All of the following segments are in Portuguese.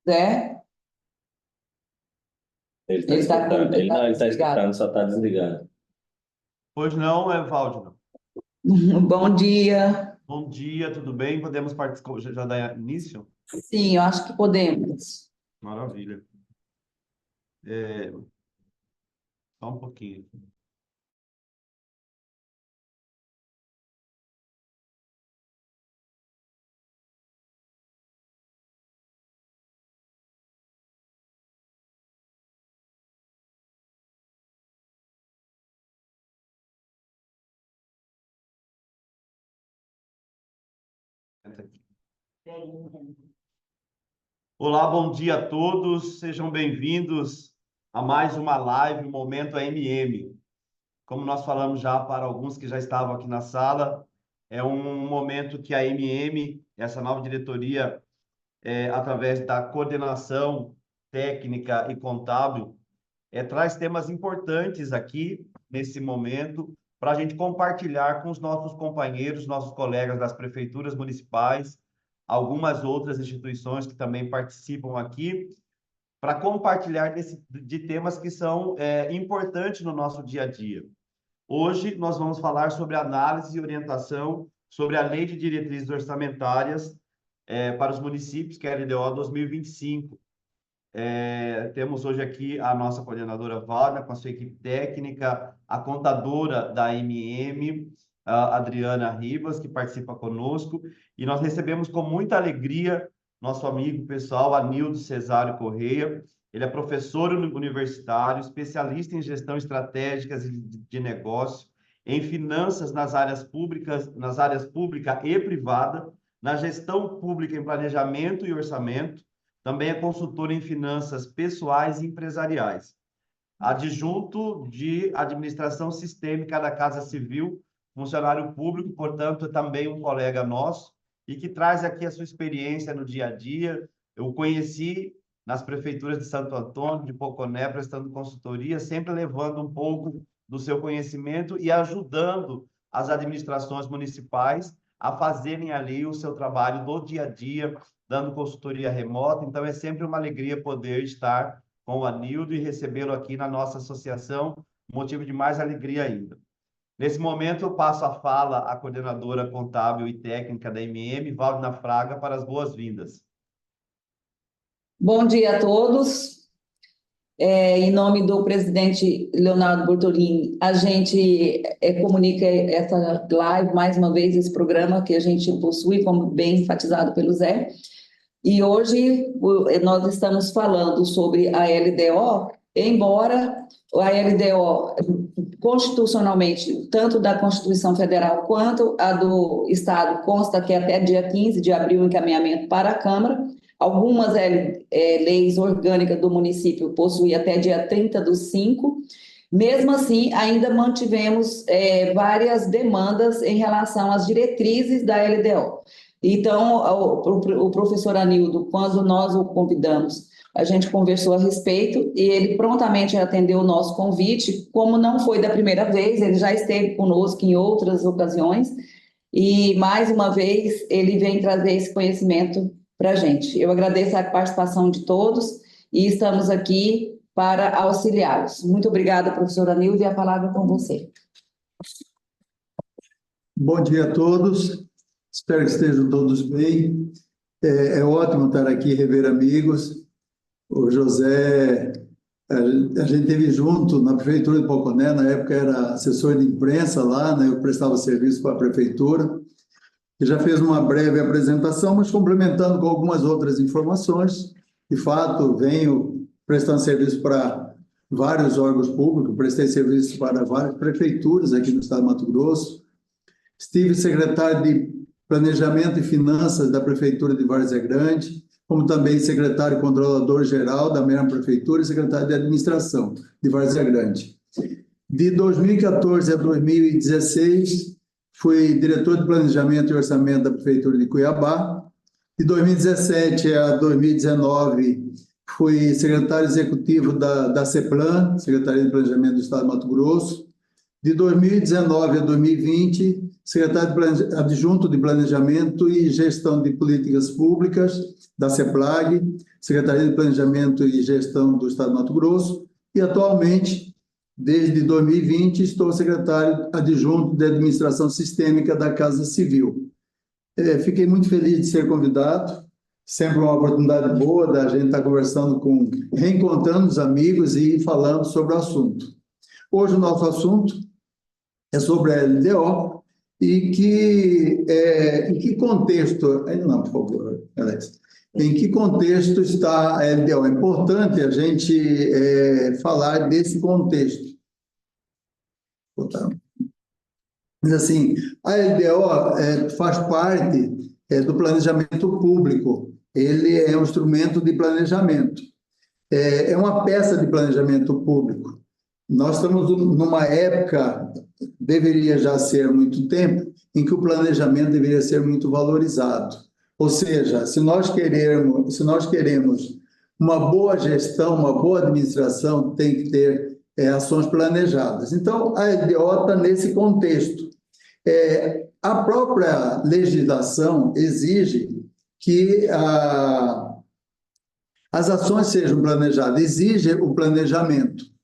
Zé, Ele está ele está escutando. Ele não, ele está desligado. escutando, só está desligado. Pois não, Evaldo. Bom dia. Bom dia, tudo bem? Podemos participar, já dar início? Sim, eu acho que podemos. Maravilha. Só um pouquinho. Olá, bom dia a todos. Sejam bem-vindos a mais uma live, o Momento AMM. Como nós falamos já para alguns que já estavam aqui na sala, é um momento que a AMM, essa nova diretoria, através da coordenação técnica e contábil, traz temas importantes aqui, nesse momento, para a gente compartilhar com os nossos companheiros, nossos colegas das prefeituras municipais, algumas outras instituições que também participam aqui, para compartilhar de temas que são importantes no nosso dia a dia. Hoje, nós vamos falar sobre análise e orientação sobre a Lei de Diretrizes Orçamentárias para os municípios, que é a LDO 2025. Temos hoje aqui a nossa coordenadora Wagner, com a sua equipe técnica, a contadora da MM, a Adriana Ribas, que participa conosco, e nós recebemos com muita alegria nosso amigo pessoal, Anildo Cesário Correia. Ele é professor universitário, especialista em gestão estratégica de negócio, em finanças nas áreas públicas pública e privada, na gestão pública em planejamento e orçamento. Também é consultor em finanças pessoais e empresariais. Adjunto de administração sistêmica da Casa Civil, funcionário público, portanto, é também um colega nosso e que traz aqui a sua experiência no dia a dia. Eu o conheci nas prefeituras de Santo Antônio, de Poconé, prestando consultoria, sempre levando um pouco do seu conhecimento e ajudando as administrações municipais a fazerem ali o seu trabalho do dia a dia, dando consultoria remota. Então, é sempre uma alegria poder estar com o Anildo e recebê-lo aqui na nossa associação, motivo de mais alegria ainda. Nesse momento, eu passo a fala à coordenadora contábil e técnica da MM, Waldna Fraga, para as boas-vindas. Bom dia a todos. Em nome do presidente Leonardo Bortolini, a gente comunica essa live, mais uma vez, esse programa que a gente possui, como bem enfatizado pelo Zé. E hoje nós estamos falando sobre a LDO, embora a LDO, constitucionalmente, tanto da Constituição Federal quanto a do Estado, consta que até dia 15 de abril o encaminhamento para a Câmara. Algumas leis orgânicas do município possuem até dia 30/5. Mesmo assim, ainda mantivemos várias demandas em relação às diretrizes da LDO. Então, o professor Anildo, quando nós o convidamos, a gente conversou a respeito e ele prontamente atendeu o nosso convite, como não foi da primeira vez, ele já esteve conosco em outras ocasiões e, mais uma vez, ele vem trazer esse conhecimento para a gente. Eu agradeço a participação de todos e estamos aqui para auxiliá-los. Muito obrigada, professor Anildo, e a palavra é com você. Bom dia a todos, espero que estejam todos bem. É ótimo estar aqui e rever amigos. O José, a gente esteve junto na prefeitura de Poconé, na época era assessor de imprensa lá, né? Eu prestava serviço para a prefeitura. E já fez uma breve apresentação, mas complementando com algumas outras informações. De fato, venho prestando serviço para vários órgãos públicos, prestei serviço para várias prefeituras aqui no estado de Mato Grosso. Estive secretário de Planejamento e Finanças da Prefeitura de Várzea Grande, como também secretário controlador-geral da mesma prefeitura e secretário de Administração de Várzea Grande. De 2014 a 2016, fui diretor de Planejamento e Orçamento da Prefeitura de Cuiabá. De 2017 a 2019, fui secretário executivo da CEPLAN, Secretaria de Planejamento do Estado de Mato Grosso. De 2019 a 2020, secretário adjunto de Planejamento e Gestão de Políticas Públicas da CEPLAG, Secretaria de Planejamento e Gestão do Estado de Mato Grosso, e atualmente, desde 2020, estou secretário adjunto de Administração Sistêmica da Casa Civil. Fiquei muito feliz de ser convidado, sempre uma oportunidade boa da gente estar conversando reencontrando os amigos e falando sobre o assunto. Hoje o nosso assunto é sobre a LDO e em que contexto... Não, por favor, Alex. Em que contexto está a LDO? É importante a gente falar desse contexto. Mas, assim, a LDO faz parte do planejamento público. Ele é um instrumento de planejamento. É uma peça de planejamento público. Nós estamos numa época, deveria já ser há muito tempo, em que o planejamento deveria ser muito valorizado. Ou seja, se nós queremos uma boa gestão, uma boa administração, tem que ter ações planejadas. Então, a LDO está nesse contexto. A própria legislação exige que as ações sejam planejadas, exige o planejamento.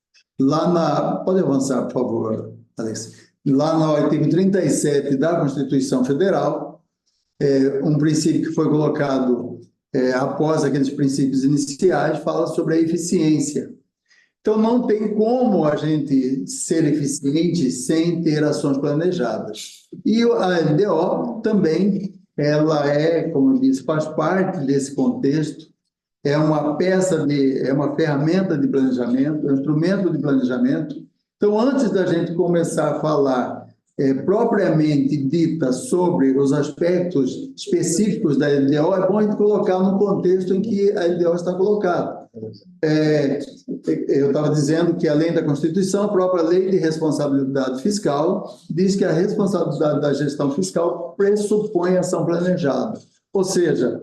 Pode avançar, por favor, Alex. Lá no artigo 37 da Constituição Federal, um princípio que foi colocado após aqueles princípios iniciais, fala sobre a eficiência. Então, não tem como a gente ser eficiente sem ter ações planejadas. E a LDO também, ela como eu disse, faz parte desse contexto, é uma ferramenta de planejamento, é um instrumento de planejamento. Então, antes da gente começar a falar propriamente dita sobre os aspectos específicos da LDO, é bom a gente colocar no contexto em que a LDO está colocada. Eu estava dizendo que, além da Constituição, a própria Lei de Responsabilidade Fiscal diz que a responsabilidade da gestão fiscal pressupõe ação planejada, ou seja,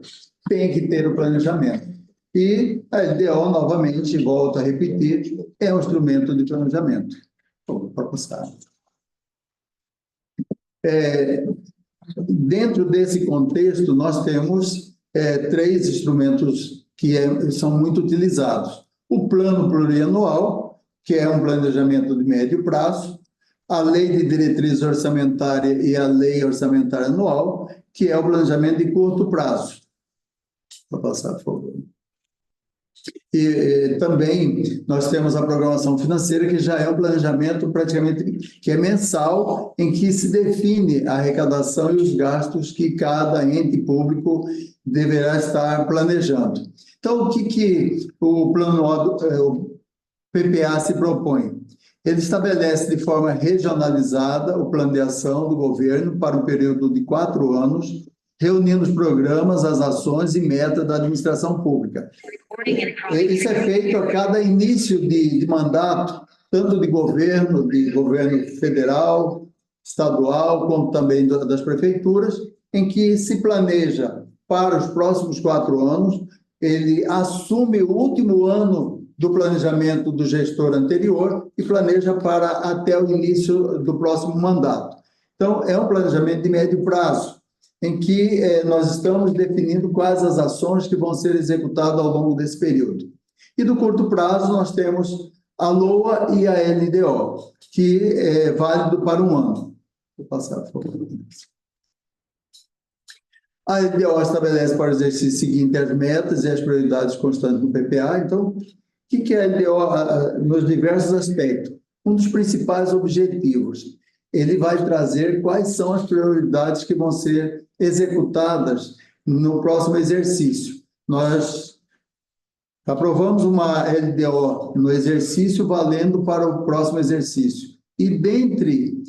tem que ter o planejamento. E a LDO, novamente, volto a repetir, é um instrumento de planejamento. Para passar. Dentro desse contexto, nós temos 3 instrumentos que são muito utilizados. O Plano Plurianual, que é um planejamento de médio prazo, a Lei de Diretriz Orçamentária e a Lei Orçamentária Anual, que é o planejamento de curto prazo. Para passar, por favor. E também nós temos a programação financeira, que já é um planejamento praticamente que é mensal, em que se define a arrecadação e os gastos que cada ente público deverá estar planejando. Então, o que o o PPA se propõe? Ele estabelece de forma regionalizada o plano de ação do governo para um período de 4 anos, reunindo os programas, as ações e metas da administração pública. Isso é feito a cada início de mandato, tanto de governo federal, estadual, como também das prefeituras, em que se planeja para os próximos 4 anos, ele assume o último ano do planejamento do gestor anterior e planeja para até o início do próximo mandato. Então, é um planejamento de médio prazo, em que nós estamos definindo quais as ações que vão ser executadas ao longo desse período. E do curto prazo, nós temos a LOA e a LDO, que é válido para 1 ano. Vou passar, por favor. A LDO estabelece para o exercício seguinte as metas e as prioridades constantes do PPA. Então, o que é a LDO nos diversos aspectos? Um dos principais objetivos. Ele vai trazer quais são as prioridades que vão ser executadas no próximo exercício. Nós aprovamos uma LDO no exercício valendo para o próximo exercício. E dentre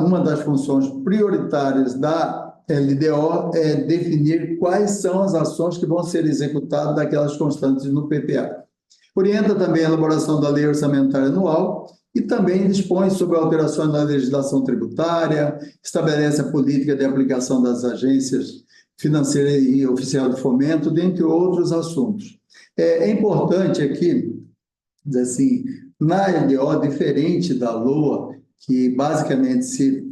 uma das funções prioritárias da LDO é definir quais são as ações que vão ser executadas daquelas constantes no PPA. Orienta também a elaboração da Lei Orçamentária Anual e também dispõe sobre alterações na legislação tributária, estabelece a política de aplicação das agências financeiras e oficial de fomento, dentre outros assuntos. É importante aqui, assim, na LDO, diferente da LOA, que basicamente se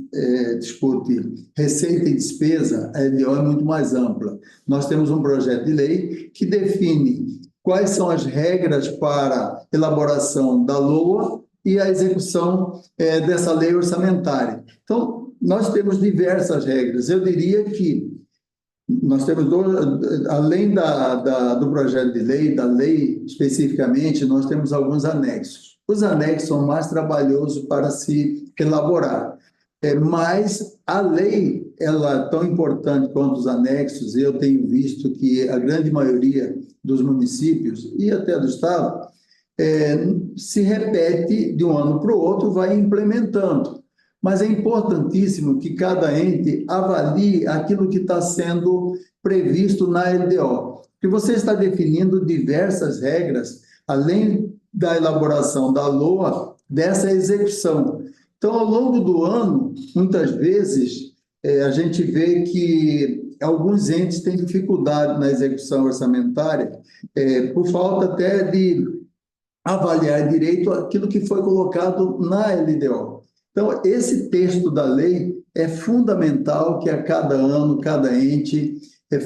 discute receita e despesa, a LDO é muito mais ampla. Nós temos um projeto de lei que define quais são as regras para elaboração da LOA e a execução dessa lei orçamentária. Então, nós temos diversas regras. Eu diria que nós temos, além do projeto de lei, da lei especificamente, nós temos alguns anexos. Os anexos são mais trabalhosos para se elaborar, mas a lei, ela é tão importante quanto os anexos. Eu tenho visto que a grande maioria dos municípios e até do Estado se repete de um ano para o outro, vai implementando. Mas é importantíssimo que cada ente avalie aquilo que está sendo previsto na LDO, porque você está definindo diversas regras, além da elaboração da LOA, dessa execução. Então, ao longo do ano, muitas vezes, a gente vê que alguns entes têm dificuldade na execução orçamentária, por falta até de avaliar direito aquilo que foi colocado na LDO. Então, esse texto da lei é fundamental que a cada ano, cada ente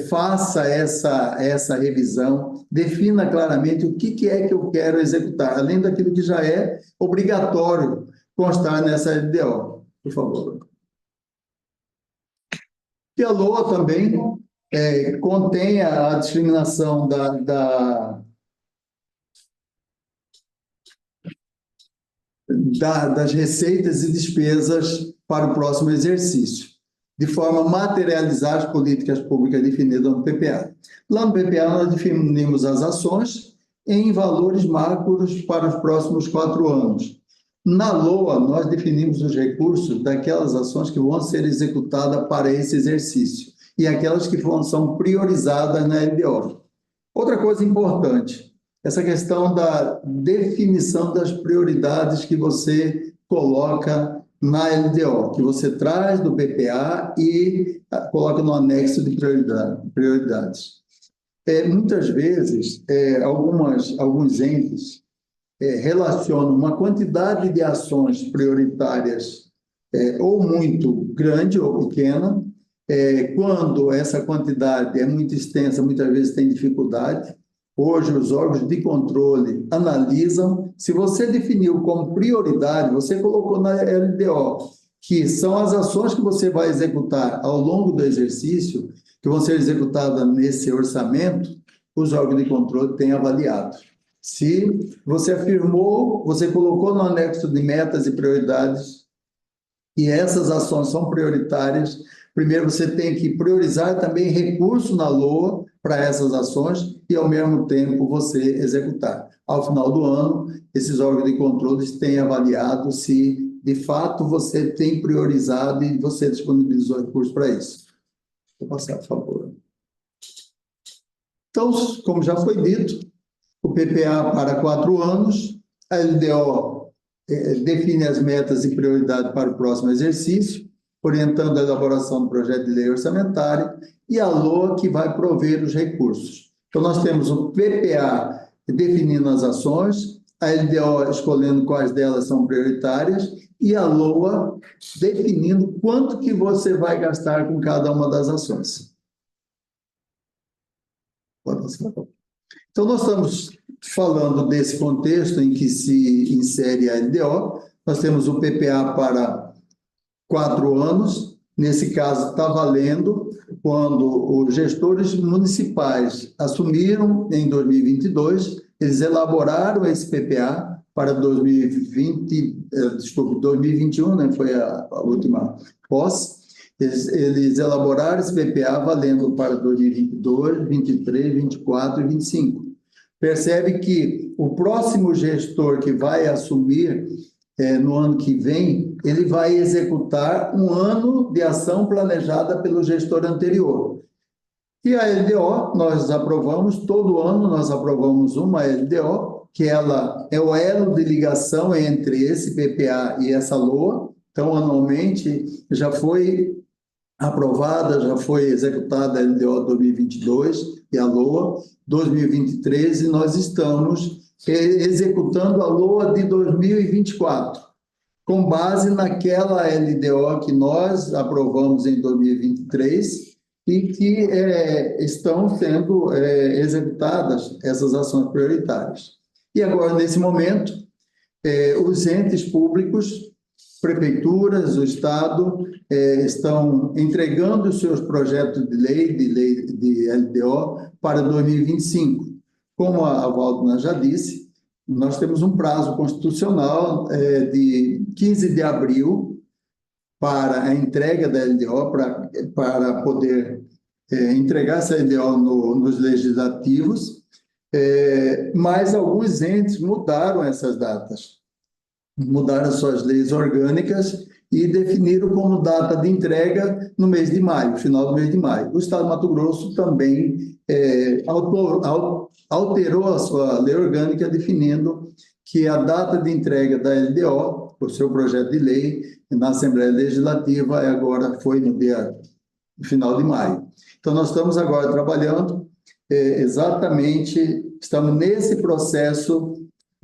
faça essa revisão, defina claramente o que é que eu quero executar, além daquilo que já é obrigatório constar nessa LDO. Por favor. E a LOA também contém a discriminação das receitas e despesas para o próximo exercício, de forma a materializar as políticas públicas definidas no PPA. Lá no PPA, nós definimos as ações em valores macros para os próximos 4 anos. Na LOA, nós definimos os recursos daquelas ações que vão ser executadas para esse exercício e aquelas que são priorizadas na LDO. Outra coisa importante, essa questão da definição das prioridades que você coloca na LDO, que você traz do PPA e coloca no anexo de prioridades. Muitas vezes, alguns entes relacionam uma quantidade de ações prioritárias ou muito grande ou pequena. Quando essa quantidade é muito extensa, muitas vezes tem dificuldade. Hoje, os órgãos de controle analisam. Se você definiu como prioridade, você colocou na LDO, que são as ações que você vai executar ao longo do exercício, que vão ser executadas nesse orçamento, os órgãos de controle têm avaliado. Se você afirmou, você colocou no anexo de metas e prioridades, e essas ações são prioritárias, primeiro você tem que priorizar também recurso na LOA para essas ações e, ao mesmo tempo, você executar. Ao final do ano, esses órgãos de controle têm avaliado se, de fato, você tem priorizado e você disponibilizou recursos para isso. Vou passar, por favor. Então, como já foi dito, o PPA para 4 anos, a LDO define as metas e prioridades para o próximo exercício, orientando a elaboração do projeto de lei orçamentária, e a LOA que vai prover os recursos. Então, nós temos o PPA definindo as ações, a LDO escolhendo quais delas são prioritárias, e a LOA definindo quanto que você vai gastar com cada uma das ações. Então, nós estamos falando desse contexto em que se insere a LDO. Nós temos o PPA para 4 anos. Nesse caso, está valendo quando os gestores municipais assumiram em 2022, eles elaboraram esse PPA para 2021, né? Foi a última posse. Eles elaboraram esse PPA valendo para 2022, 2023, 2024 e 2025. Percebe que o próximo gestor que vai assumir no ano que vem, ele vai executar um ano de ação planejada pelo gestor anterior. E a LDO, nós aprovamos, todo ano nós aprovamos uma LDO, que ela é o elo de ligação entre esse PPA e essa LOA. Então, anualmente, já foi aprovada, já foi executada a LDO 2022 e a LOA 2023, e nós estamos executando a LOA de 2024. com base naquela LDO que nós aprovamos em 2023 e que estão sendo executadas essas ações prioritárias. E agora, nesse momento, os entes públicos, prefeituras, o Estado, estão entregando os seus projetos de lei de LDO para 2025. Como a Waldner já disse, nós temos um prazo constitucional de 15 de abril para a entrega da LDO, para poder entregar essa LDO nos legislativos, mas alguns entes mudaram essas datas, mudaram suas leis orgânicas e definiram como data de entrega no mês de maio, final do mês de maio. O Estado do Mato Grosso também alterou a sua lei orgânica, definindo que a data de entrega da LDO, o seu projeto de lei, na Assembleia Legislativa, foi no final de maio. Então, nós estamos agora trabalhando estamos nesse processo,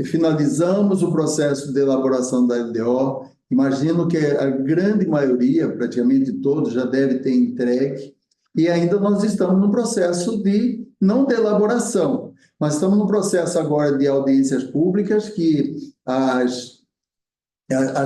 finalizamos o processo de elaboração da LDO. Imagino que a grande maioria, praticamente todos, já deve ter entregue, e ainda nós estamos no processo não de elaboração, mas estamos no processo agora de audiências públicas, que as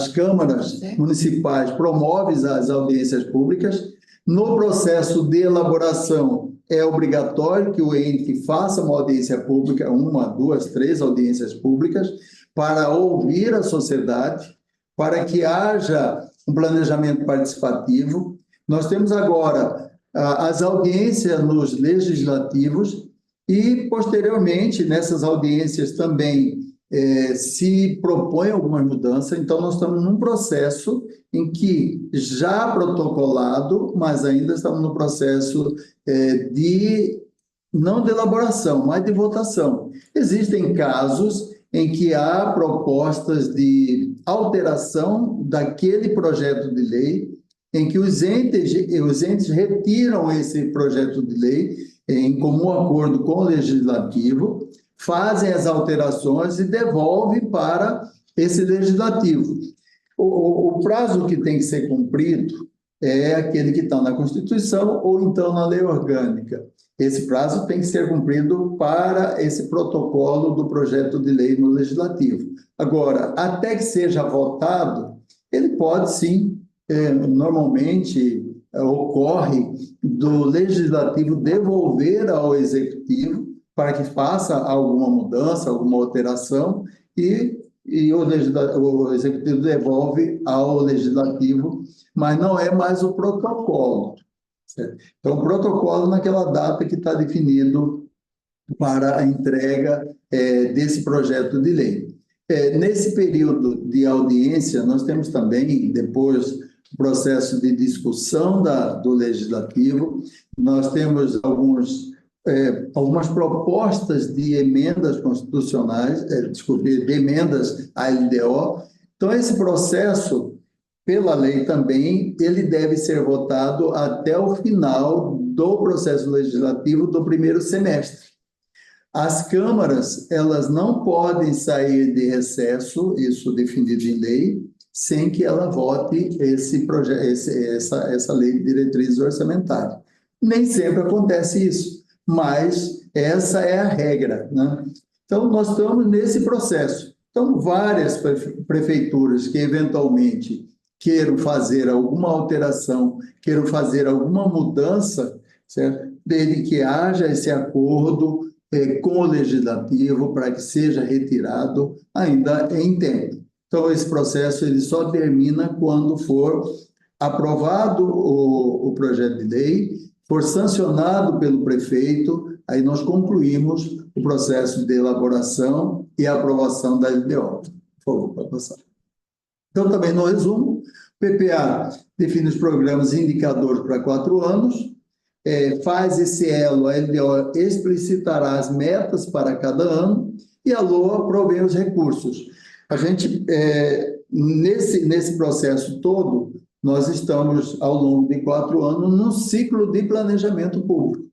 câmaras municipais promovem as audiências públicas. No processo de elaboração, é obrigatório que o ente faça uma audiência pública, 1, 2, 3 audiências públicas, para ouvir a sociedade, para que haja um planejamento participativo. Nós temos agora as audiências nos legislativos e, posteriormente, nessas audiências também se propõe alguma mudança. Então, nós estamos num processo em que já protocolado, mas ainda estamos no processo não de elaboração, mas de votação. Existem casos em que há propostas de alteração daquele projeto de lei, em que os entes retiram esse projeto de lei em comum acordo com o Legislativo, fazem as alterações e devolvem para esse Legislativo. O prazo que tem que ser cumprido é aquele que está na Constituição ou então na lei orgânica. Esse prazo tem que ser cumprido para esse protocolo do projeto de lei no Legislativo. Agora, até que seja votado, ele pode sim, normalmente ocorre do Legislativo devolver ao Executivo para que faça alguma mudança, alguma alteração, e o Executivo devolve ao Legislativo, mas não é mais o protocolo. Certo? Então, o protocolo naquela data que está definido para a entrega desse projeto de lei. Nesse período de audiência, nós temos também, depois, o processo de discussão do Legislativo, nós temos algumas propostas de emendas constitucionais, de emendas à LDO. Então, esse processo, pela lei também, ele deve ser votado até o final do processo legislativo do primeiro semestre. As câmaras, elas não podem sair de recesso, isso definido em lei, sem que ela vote essa lei de diretrizes orçamentárias. Nem sempre acontece isso, mas essa é a regra, né? Então, nós estamos nesse processo. Então, várias prefeituras que, eventualmente, queiram fazer alguma alteração, queiram fazer alguma mudança, certo? Desde que haja esse acordo com o Legislativo para que seja retirado ainda em tempo. Então, esse processo ele só termina quando for aprovado o projeto de lei, for sancionado pelo prefeito, aí nós concluímos o processo de elaboração e aprovação da LDO. Por favor, pode passar. Então, também no resumo, o PPA define os programas e indicadores para 4 anos, faz esse elo, a LDO explicitará as metas para cada ano e a LOA provê os recursos. A gente, nesse processo todo, nós estamos, ao longo de 4 anos, num ciclo de planejamento público.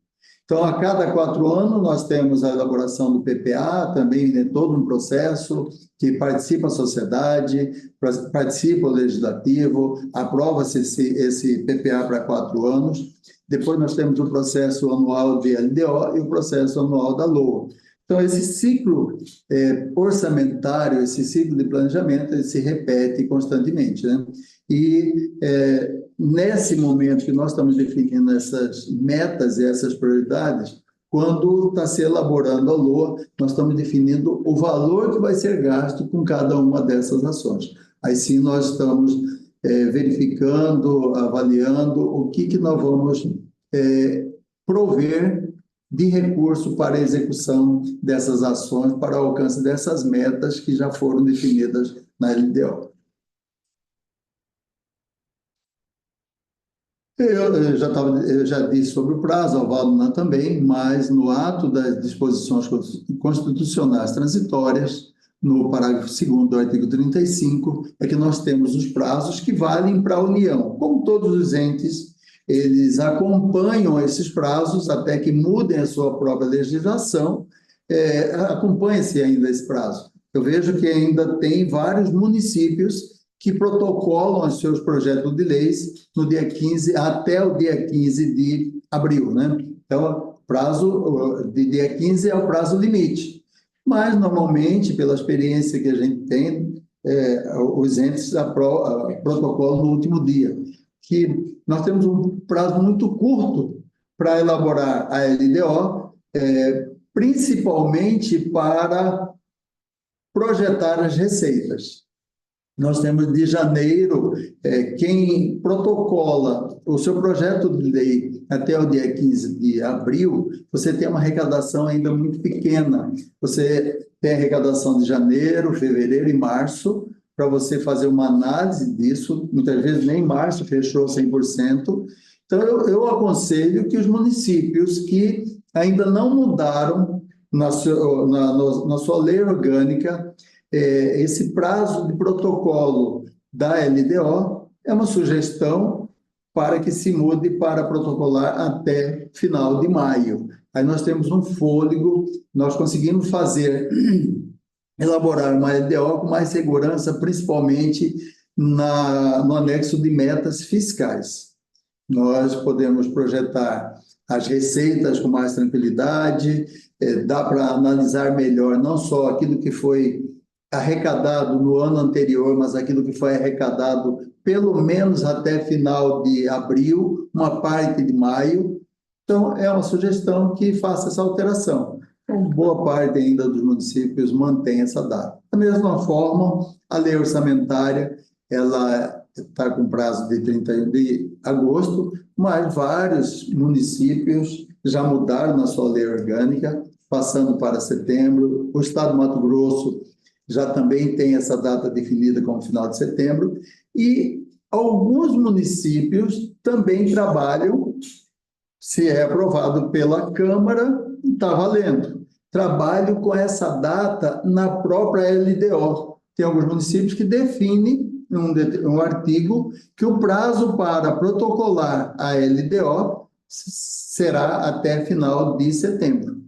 Então, a cada 4 anos, nós temos a elaboração do PPA, também todo um processo que participa a sociedade, participa o legislativo, aprova-se esse PPA para 4 anos. Depois, nós temos o processo anual de LDO e o processo anual da LOA. Então, esse ciclo orçamentário, esse ciclo de planejamento, ele se repete constantemente, né? E nesse momento que nós estamos definindo essas metas e essas prioridades, quando está se elaborando a LOA, nós estamos definindo o valor que vai ser gasto com cada uma dessas ações. Aí sim nós estamos verificando, avaliando o que nós vamos prover de recurso para a execução dessas ações, para o alcance dessas metas que já foram definidas na LDO. Eu já disse sobre o prazo, a Valdona também, mas no ato das disposições constitucionais transitórias, no parágrafo 2º do artigo 35, é que nós temos os prazos que valem para a União. Como todos os entes, eles acompanham esses prazos até que mudem a sua própria legislação, acompanha-se ainda esse prazo. Eu vejo que ainda tem vários municípios que protocolam os seus projetos de leis no dia 15, até o dia 15 de abril, né? Então, prazo de dia 15 é o prazo limite. Mas, normalmente, pela experiência que a gente tem, os entes protocolam no último dia. Que nós temos um prazo muito curto para elaborar a LDO, principalmente para projetar as receitas. Nós temos de janeiro, quem protocola o seu projeto de lei até o dia 15 de abril, você tem uma arrecadação ainda muito pequena. Você tem arrecadação de janeiro, fevereiro e março, para você fazer uma análise disso, muitas vezes nem março fechou 100%. Então, eu aconselho que os municípios que ainda não mudaram na sua lei orgânica, esse prazo de protocolo da LDO é uma sugestão para que se mude para protocolar até final de maio. Aí nós temos um fôlego, nós conseguimos elaborar uma LDO com mais segurança, principalmente no anexo de metas fiscais. Nós podemos projetar as receitas com mais tranquilidade, dá para analisar melhor não só aquilo que foi arrecadado no ano anterior, mas aquilo que foi arrecadado pelo menos até final de abril, uma parte de maio. Então, é uma sugestão que faça essa alteração. Então, boa parte ainda dos municípios mantém essa data. Da mesma forma, a lei orçamentária, ela está com prazo de 31 de agosto, mas vários municípios já mudaram na sua lei orgânica, passando para setembro. O estado do Mato Grosso já também tem essa data definida como final de setembro, e alguns municípios também trabalham, se é aprovado pela Câmara, está valendo. Trabalho com essa data na própria LDO. Tem alguns municípios que definem um artigo que o prazo para protocolar a LDO será até final de setembro.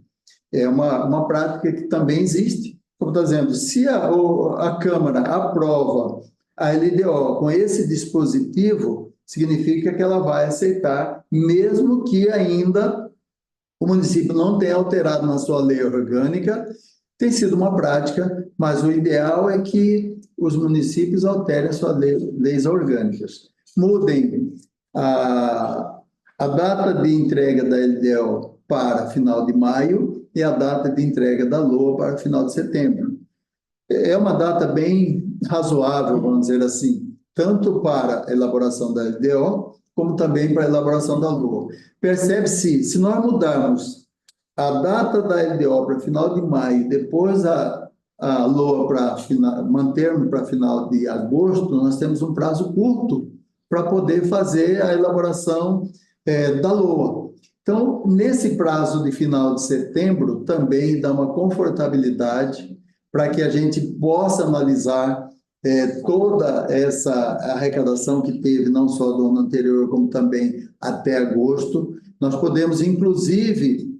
É uma prática que também existe. Como está dizendo, se a Câmara aprova a LDO com esse dispositivo, significa que ela vai aceitar, mesmo que ainda o município não tenha alterado na sua lei orgânica. Tem sido uma prática, mas o ideal é que os municípios alterem suas leis orgânicas. Mudem a data de entrega da LDO para final de maio e a data de entrega da LOA para final de setembro. É uma data bem razoável, vamos dizer assim, tanto para a elaboração da LDO, como também para a elaboração da LOA. Percebe-se, se nós mudarmos a data da LDO para final de maio, depois a LOA mantermos para final de agosto, nós temos um prazo curto para poder fazer a elaboração da LOA. Então, nesse prazo de final de setembro, também dá uma confortabilidade para que a gente possa analisar toda essa arrecadação que teve, não só do ano anterior, como também até agosto. Nós podemos, inclusive,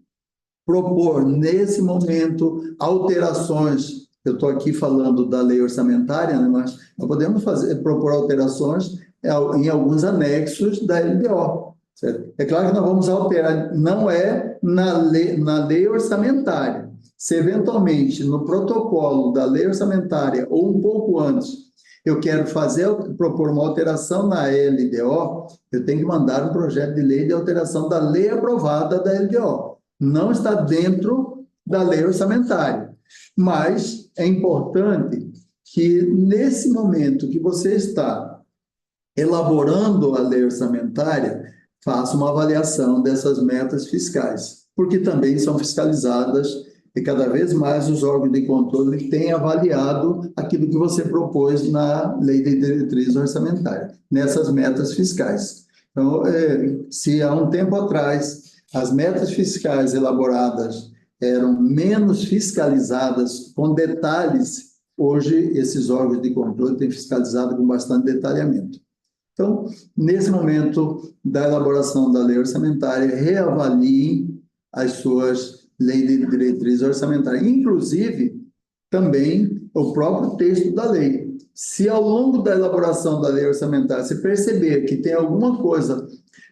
propor, nesse momento, alterações. Eu estou aqui falando da lei orçamentária, né, mas nós podemos propor alterações em alguns anexos da LDO. Certo? É claro que nós vamos alterar, não é na lei orçamentária. Se eventualmente no protocolo da lei orçamentária ou um pouco antes eu quero propor uma alteração na LDO, eu tenho que mandar um projeto de lei de alteração da lei aprovada da LDO. Não está dentro da lei orçamentária. Mas é importante que nesse momento que você está elaborando a lei orçamentária, faça uma avaliação dessas metas fiscais, porque também são fiscalizadas e cada vez mais os órgãos de controle têm avaliado aquilo que você propôs na Lei de Diretriz Orçamentária, nessas metas fiscais. Então, se há um tempo atrás as metas fiscais elaboradas eram menos fiscalizadas com detalhes, hoje esses órgãos de controle têm fiscalizado com bastante detalhamento. Então, nesse momento da elaboração da lei orçamentária, reavaliem as suas leis de diretriz orçamentária, inclusive também o próprio texto da lei. Se ao longo da elaboração da lei orçamentária você perceber que tem alguma coisa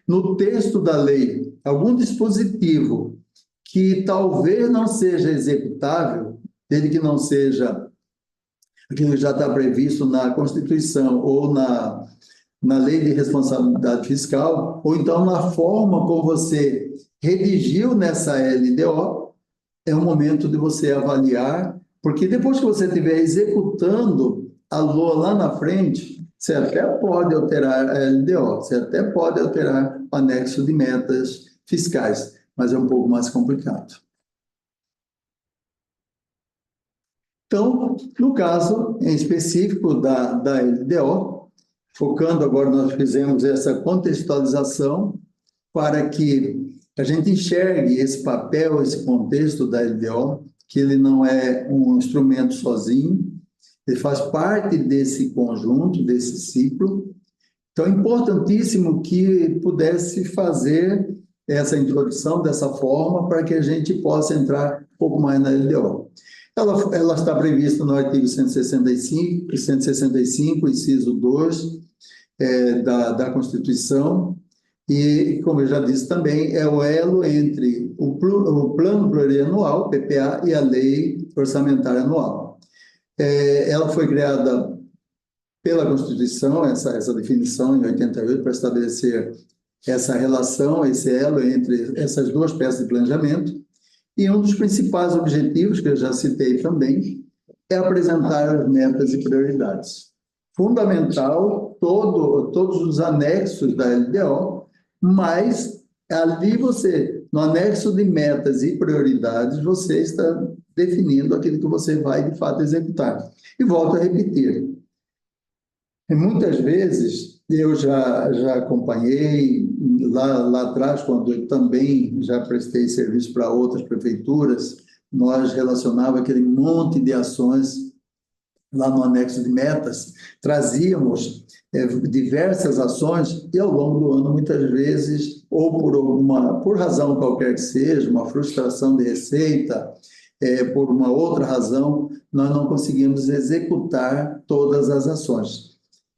no texto da lei, algum dispositivo que talvez não seja executável, desde que não seja aquilo que já está previsto na Constituição ou na lei de responsabilidade fiscal, ou então na forma como você redigiu nessa LDO, é o momento de você avaliar, porque depois que você estiver executando a LOA lá na frente, você até pode alterar a LDO, você até pode alterar o anexo de metas fiscais, mas é um pouco mais complicado. Então, no caso em específico da LDO, focando agora, nós fizemos essa contextualização para que a gente enxergue esse papel, esse contexto da LDO, que ele não é um instrumento sozinho, ele faz parte desse conjunto, desse ciclo. Então, é importantíssimo que pudesse fazer essa introdução dessa forma para que a gente possa entrar um pouco mais na LDO. Ela está prevista no artigo 165, inciso 2, da Constituição, e, como eu já disse também, é o elo entre o Plano Plurianual, PPA, e a Lei Orçamentária Anual. Ela foi criada pela Constituição, essa definição, em 88, para estabelecer essa relação, esse elo entre essas duas peças de planejamento, e um dos principais objetivos, que eu já citei também, é apresentar as metas e prioridades. Fundamental, todos os anexos da LDO, mas ali no anexo de metas e prioridades, você está definindo aquilo que você vai, de fato, executar. E volto a repetir, muitas vezes, eu já acompanhei, lá atrás, quando eu também já prestei serviço para outras prefeituras, nós relacionávamos aquele monte de ações lá no anexo de metas, trazíamos diversas ações e ao longo do ano, muitas vezes, ou por razão qualquer que seja, uma frustração de receita, por uma outra razão, nós não conseguimos executar todas as ações.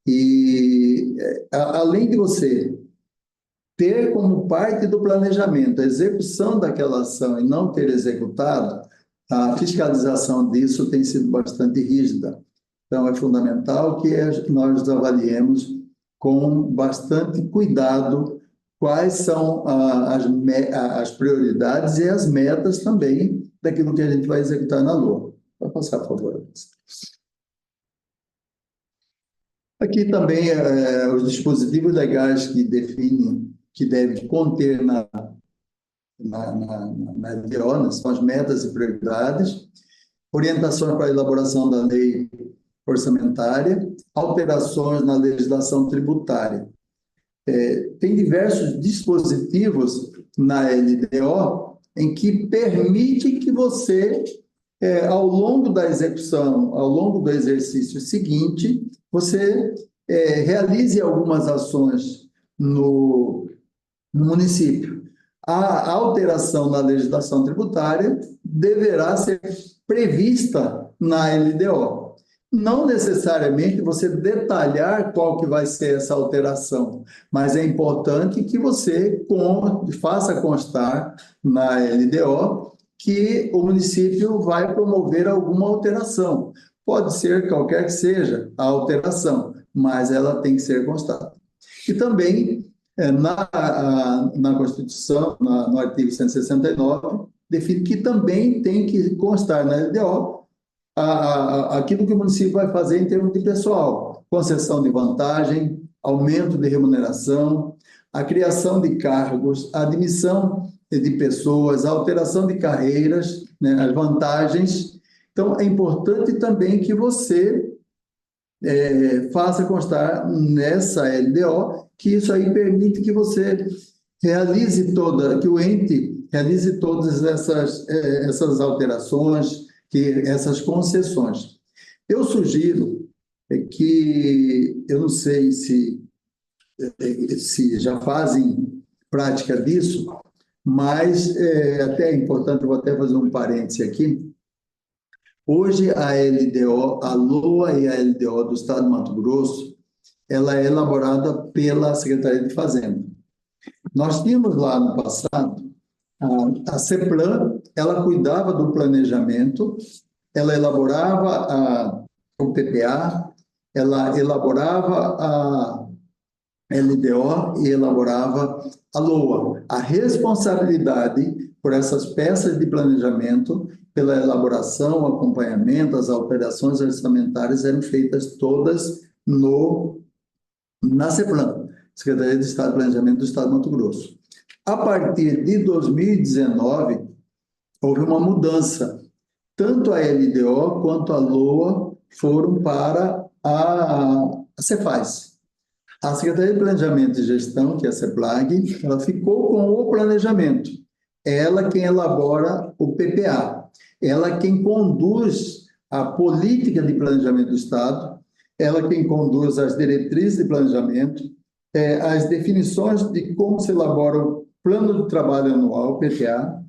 E, além de você ter como parte do planejamento a execução daquela ação e não ter executado, a fiscalização disso tem sido bastante rígida. Então, é fundamental que nós avaliemos com bastante cuidado quais são as prioridades e as metas também daquilo que a gente vai executar na LOA. Pode passar, por favor. Aqui também os dispositivos legais que definem, que devem conter na LDO, são as metas e prioridades, orientações para a elaboração da lei orçamentária, alterações na legislação tributária. Tem diversos dispositivos na LDO em que permite que você, ao longo da execução, ao longo do exercício seguinte, você realize algumas ações no município. a alteração na legislação tributária deverá ser prevista na LDO. Não necessariamente você detalhar qual que vai ser essa alteração, mas é importante que você faça constar na LDO que o município vai promover alguma alteração. Pode ser qualquer que seja a alteração, mas ela tem que ser constada. E também, na Constituição, no artigo 169, define que também tem que constar na LDO aquilo que o município vai fazer em termos de pessoal, concessão de vantagem, aumento de remuneração, a criação de cargos, a admissão de pessoas, a alteração de carreiras, né, as vantagens. Então, é importante também que você faça constar nessa LDO que isso aí permite que você realize que o ente realize todas essas alterações, essas concessões. Eu sugiro que, eu não sei se já fazem prática disso, mas até é importante, eu vou até fazer um parêntese aqui. Hoje, a LDO, a LOA e a LDO do Estado de Mato Grosso, ela é elaborada pela Secretaria de Fazenda. Nós tínhamos lá no passado, a CEPLAN, ela cuidava do planejamento, ela elaborava o PPA, ela elaborava a LDO e elaborava a LOA. A responsabilidade por essas peças de planejamento, pela elaboração, acompanhamento, as alterações orçamentárias eram feitas todas na CEPLAN, Secretaria de Estado de Planejamento do Estado de Mato Grosso. A partir de 2019, houve uma mudança. Tanto a LDO quanto a LOA foram para a Cefaz. A Secretaria de Planejamento e Gestão, que é a CEPLAG, ela ficou com o planejamento. Ela quem elabora o PPA. Ela quem conduz a política de planejamento do Estado, ela quem conduz as diretrizes de planejamento, as definições de como se elabora o plano de trabalho anual, o PTA,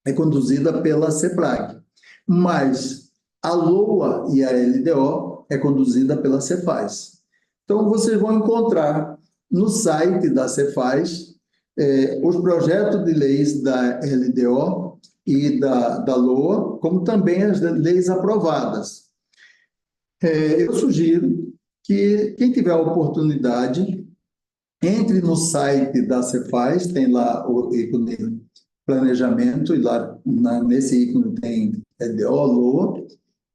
é conduzida pela CEPLAG. Mas a LOA e a LDO é conduzida pela Cefaz. Então, vocês vão encontrar no site da Cefaz os projetos de leis da LDO e da LOA, como também as leis aprovadas. Eu sugiro que quem tiver a oportunidade, entre no site da Cefaz, tem lá o ícone planejamento, e lá nesse ícone tem LDO, LOA,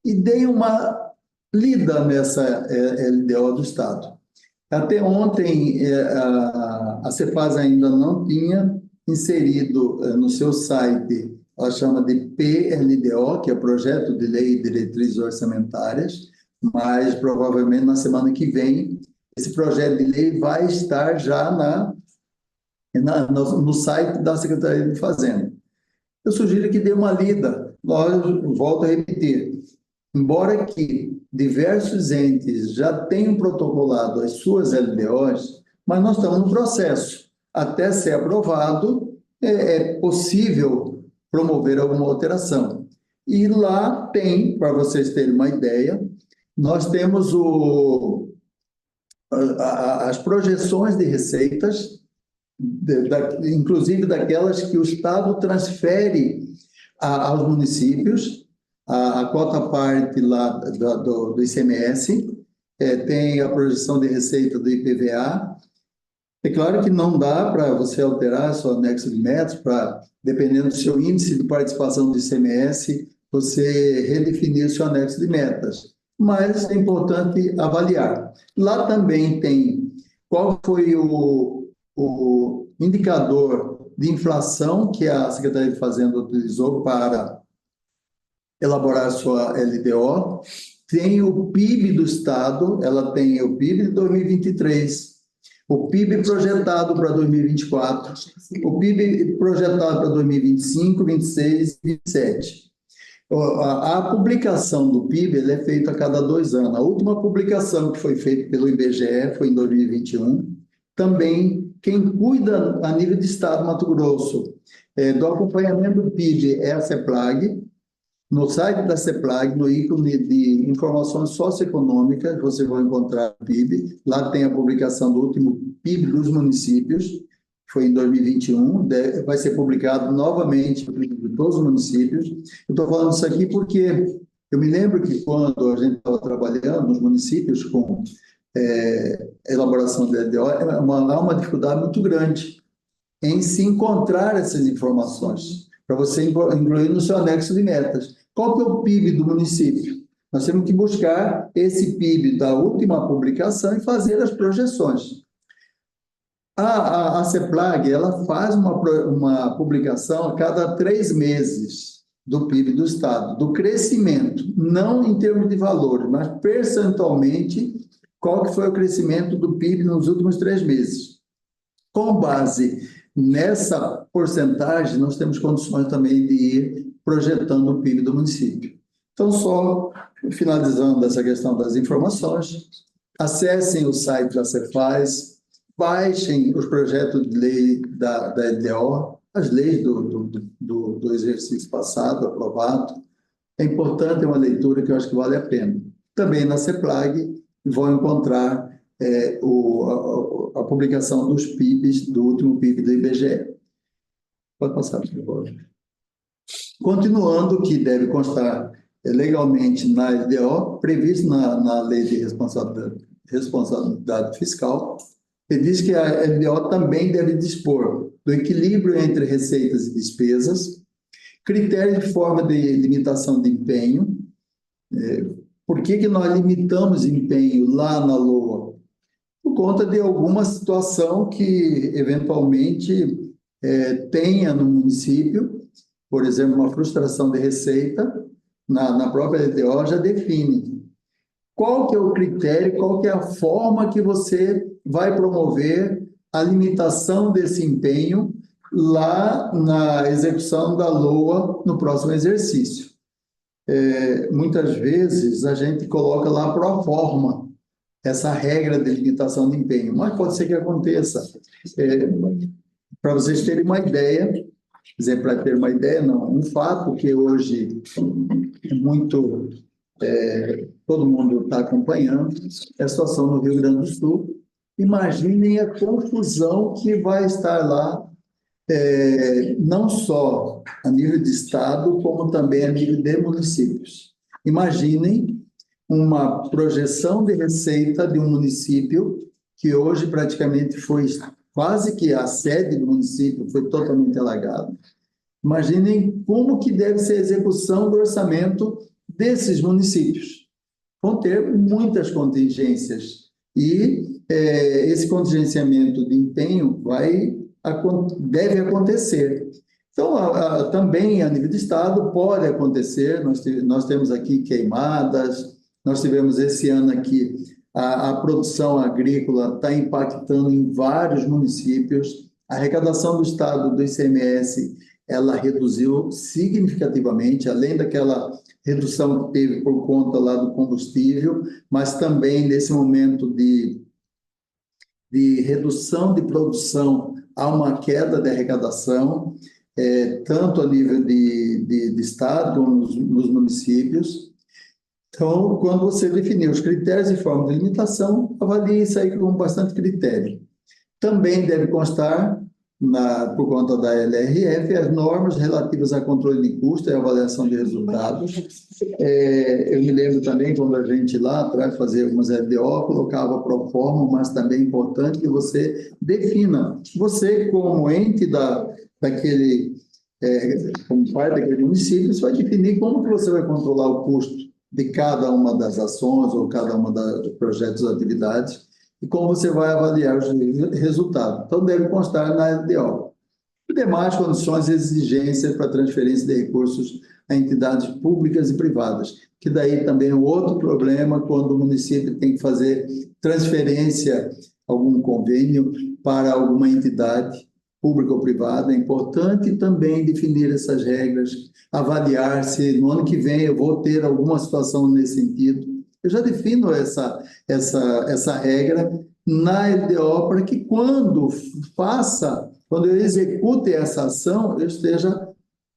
e dê uma lida nessa LDO do Estado. Até ontem, a Cefaz ainda não tinha inserido no seu site, ela chama de PLDO, que é Projeto de Lei e Diretrizes Orçamentárias, mas provavelmente na semana que vem, esse projeto de lei vai estar já no site da Secretaria de Fazenda. Eu sugiro que dê uma lida. Volto a repetir, embora que diversos entes já tenham protocolado as suas LDOs, mas nós estamos no processo. Até ser aprovado, é possível promover alguma alteração. E lá tem, para vocês terem uma ideia, nós temos as projeções de receitas, inclusive daquelas que o Estado transfere aos municípios, a cota parte lá do ICMS, tem a projeção de receita do IPVA. É claro que não dá para você alterar seu anexo de metas, dependendo do seu índice de participação do ICMS, você redefinir o seu anexo de metas. Mas é importante avaliar. Lá também tem qual foi o indicador de inflação que a Secretaria de Fazenda utilizou para elaborar a sua LDO. Tem o PIB do Estado, ela tem o PIB de 2023, o PIB projetado para 2024, o PIB projetado para 2025, 26 e 27. A publicação do PIB é feita a cada 2 anos. A última publicação que foi feita pelo IBGE foi em 2021, também quem cuida a nível de Estado, Mato Grosso, do acompanhamento do PIB é a CEPLAG. No site da CEPLAG, no ícone de informações socioeconômicas, você vai encontrar o PIB. Lá tem a publicação do último PIB dos municípios, que foi em 2021, vai ser publicado novamente o PIB de todos os municípios. Eu estou falando isso aqui porque eu me lembro que quando a gente estava trabalhando nos municípios com elaboração de LDO, há uma dificuldade muito grande em se encontrar essas informações, para você incluir no seu anexo de metas. Qual que é o PIB do município? Nós temos que buscar esse PIB da última publicação e fazer as projeções. A CEPLAG, ela faz uma publicação a cada 3 meses do PIB do Estado, do crescimento, não em termos de valores, mas percentualmente, qual que foi o crescimento do PIB nos últimos 3 meses. Com base nessa porcentagem, nós temos condições também de ir projetando o PIB do município. Então, só finalizando essa questão das informações, acessem o site da Cefaz, baixem os projetos de lei da LDO, as leis do exercício passado, aprovado. É importante, é uma leitura que eu acho que vale a pena. Também na CEPLAG vão encontrar a publicação dos PIBs, do último PIB do IBGE. Pode passar, por favor. Continuando, que deve constar legalmente na LDO, previsto na Lei de Responsabilidade Fiscal, ele diz que a LDO também deve dispor do equilíbrio entre receitas e despesas, critérios de forma de limitação de empenho. Por que nós limitamos empenho lá na LOA? Por conta de alguma situação que, eventualmente, tenha no município, por exemplo, uma frustração de receita, na própria LDO já define qual que é o critério, qual que é a forma que você vai promover a limitação desse empenho lá na execução da LOA no próximo exercício. Muitas vezes a gente coloca lá pro forma essa regra de limitação de empenho, mas pode ser que aconteça. Para vocês terem uma ideia, para ter uma ideia, não, um fato que hoje é muito, todo mundo está acompanhando, é a situação no Rio Grande do Sul. Imaginem a confusão que vai estar lá, não só a nível de estado, como também a nível de municípios. Imaginem uma projeção de receita de um município que hoje praticamente foi quase que a sede do município foi totalmente alagada. Imaginem como que deve ser a execução do orçamento desses municípios. Vão ter muitas contingências e esse contingenciamento de empenho deve acontecer. Então, também a nível de estado pode acontecer, nós temos aqui queimadas, nós tivemos esse ano aqui, a produção agrícola está impactando em vários municípios, a arrecadação do estado do ICMS, ela reduziu significativamente, além daquela redução que teve por conta lá do combustível, mas também nesse momento de redução de produção, há uma queda de arrecadação, tanto a nível de estado como nos municípios. Então, quando você definir os critérios e forma de limitação, avalie isso aí com bastante critério. Também deve constar, por conta da LRF, as normas relativas a controle de custo e avaliação de resultados. Eu me lembro também, quando a gente lá atrás fazia algumas LDO, colocava pro forma, mas também é importante que você defina. Você, como ente daquele, como parte daquele município, você vai definir como que você vai controlar o custo de cada uma das ações ou cada uma dos projetos ou atividades e como você vai avaliar os resultados. Então, deve constar na LDO. E demais condições e exigências para transferência de recursos a entidades públicas e privadas, que daí também é outro problema quando o município tem que fazer transferência, algum convênio para alguma entidade pública ou privada. É importante também definir essas regras, avaliar se no ano que vem eu vou ter alguma situação nesse sentido. Eu já defino essa regra na LDO para que quando eu execute essa ação, eu esteja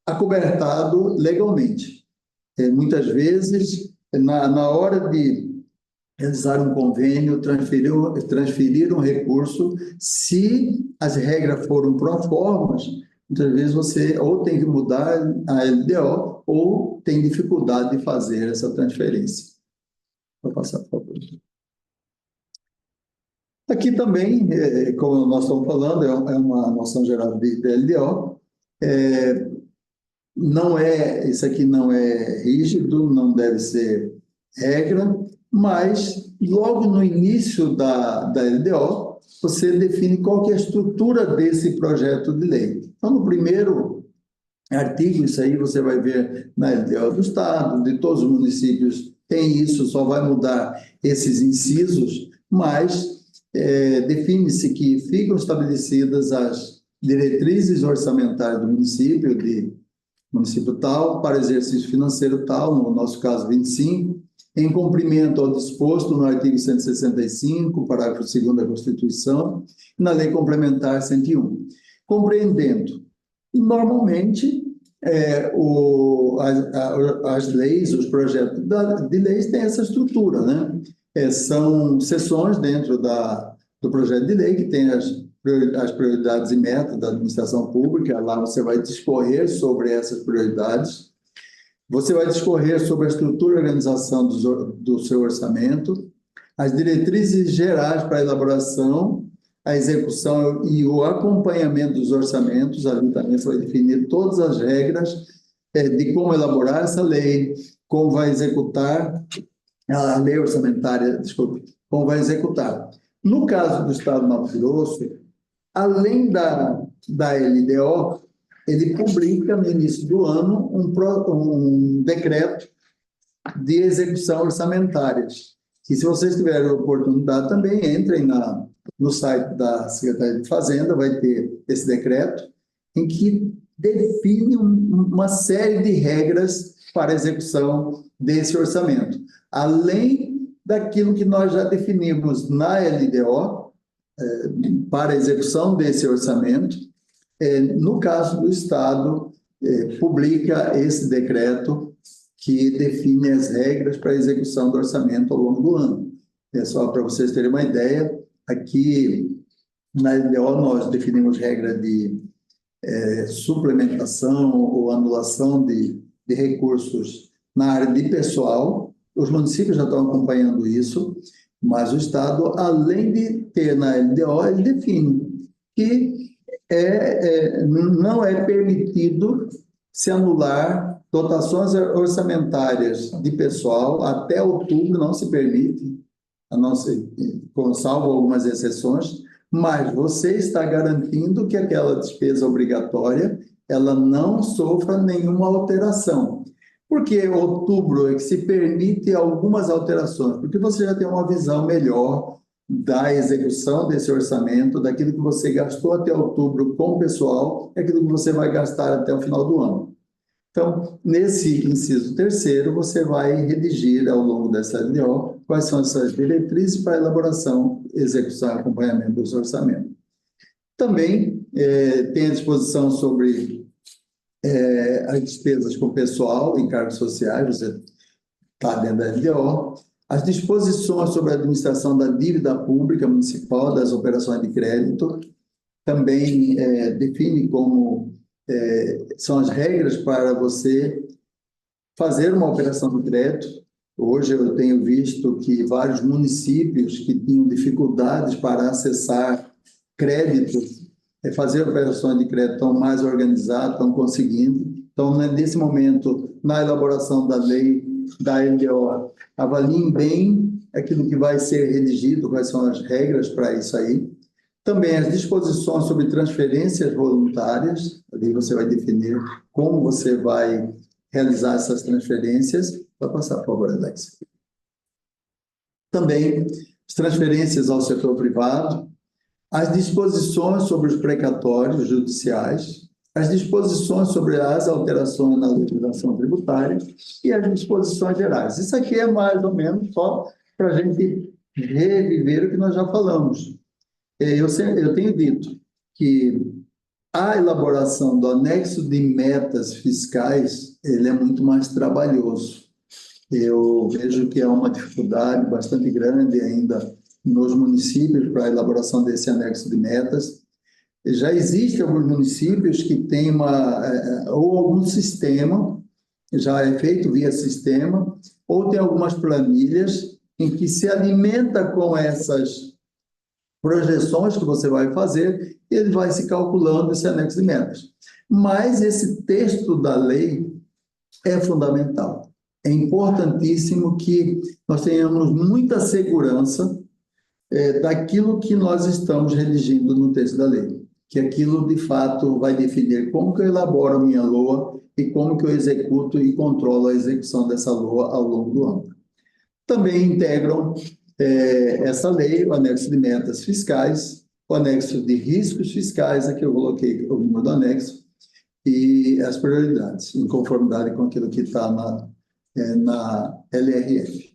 acobertado legalmente. Muitas vezes, na hora de realizar um convênio, transferir um recurso, se as regras foram proformas, muitas vezes você ou tem que mudar a LDO ou tem dificuldade de fazer essa transferência. Vou passar, por favor. Aqui também, como nós estamos falando, é uma noção geral de LDO. Isso aqui não é rígido, não deve ser regra, mas logo no início da LDO, você define qual que é a estrutura desse projeto de lei. Então, no primeiro artigo, isso aí você vai ver na LDO do Estado, de todos os municípios tem isso, só vai mudar esses incisos, mas define-se que ficam estabelecidas as diretrizes orçamentárias do município, de município tal, para exercício financeiro tal, no nosso caso 25, em cumprimento ao disposto no artigo 165, parágrafo 2º da Constituição, e na Lei Complementar 101. Compreendendo, normalmente, as leis, os projetos de leis têm essa estrutura, né? São seções dentro do projeto de lei que tem as prioridades e metas da administração pública. Lá você vai discorrer sobre essas prioridades. Você vai discorrer sobre a estrutura e organização do seu orçamento, as diretrizes gerais para a elaboração, a execução e o acompanhamento dos orçamentos. Ali também você vai definir todas as regras de como elaborar essa lei, como vai executar a lei orçamentária, como vai executar. No caso do Estado do Mato Grosso, além da LDO, ele publica no início do ano um decreto de execução orçamentária. E se vocês tiverem a oportunidade também, entrem no site da Secretaria de Fazenda, vai ter esse decreto, em que define uma série de regras para a execução desse orçamento. Além daquilo que nós já definimos na LDO, para a execução desse orçamento, no caso do Estado, publica esse decreto que define as regras para a execução do orçamento ao longo do ano. Só para vocês terem uma ideia, aqui na LDO nós definimos regra de suplementação ou anulação de recursos na área de pessoal. Os municípios já estão acompanhando isso, mas o Estado, além de ter na LDO, ele define que não é permitido se anular dotações orçamentárias de pessoal. Até outubro não se permite, a não ser, salvo algumas exceções, mas você está garantindo que aquela despesa obrigatória ela não sofra nenhuma alteração. Por que outubro é que se permite algumas alterações? Porque você já tem uma visão melhor da execução desse orçamento, daquilo que você gastou até outubro com o pessoal, é aquilo que você vai gastar até o final do ano. Então, nesse inciso terceiro, você vai redigir ao longo dessa LDO quais são essas diretrizes para elaboração, execução e acompanhamento dos orçamentos. Também tem a disposição sobre as despesas com pessoal, encargos sociais, você está dentro da LDO, as disposições sobre a administração da dívida pública municipal, das operações de crédito, também define como são as regras para você fazer uma operação de crédito. Hoje eu tenho visto que vários municípios que tinham dificuldades para acessar créditos, fazer operações de crédito estão mais organizados, estão conseguindo. Então, nesse momento, na elaboração da lei da LDO, avaliem bem aquilo que vai ser redigido, quais são as regras para isso aí. Também as disposições sobre transferências voluntárias, ali você vai definir como você vai realizar essas transferências. Vai passar, por favor, Alex. Também as transferências ao setor privado, as disposições sobre os precatórios judiciais, as disposições sobre as alterações na legislação tributária e as disposições gerais. Isso aqui é mais ou menos só para a gente reviver o que nós já falamos. Eu tenho dito que a elaboração do anexo de metas fiscais, ele é muito mais trabalhoso. Eu vejo que há uma dificuldade bastante grande ainda nos municípios para a elaboração desse anexo de metas. Já existem alguns municípios que têm ou algum sistema, já é feito via sistema, ou tem algumas planilhas em que se alimenta com essas projeções que você vai fazer, e ele vai se calculando esse anexo de metas. Mas esse texto da lei é fundamental. É importantíssimo que nós tenhamos muita segurança daquilo que nós estamos redigindo no texto da lei, que aquilo, de fato, vai definir como que eu elaboro a minha LOA e como que eu executo e controlo a execução dessa LOA ao longo do ano. Também integram essa lei, o anexo de metas fiscais, o anexo de riscos fiscais, aqui eu coloquei o número do anexo, e as prioridades, em conformidade com aquilo que está na LRF.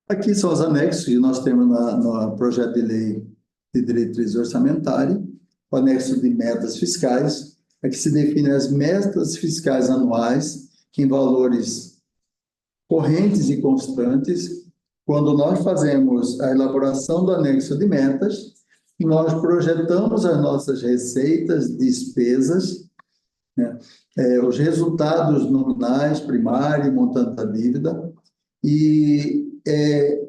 Aqui são os anexos que nós temos no projeto de lei de diretriz orçamentária, o anexo de metas fiscais, aqui se define as metas fiscais anuais, que em valores correntes e constantes. Quando nós fazemos a elaboração do anexo de metas, nós projetamos as nossas receitas, despesas, né? Os resultados nominais, primário, montante da dívida, e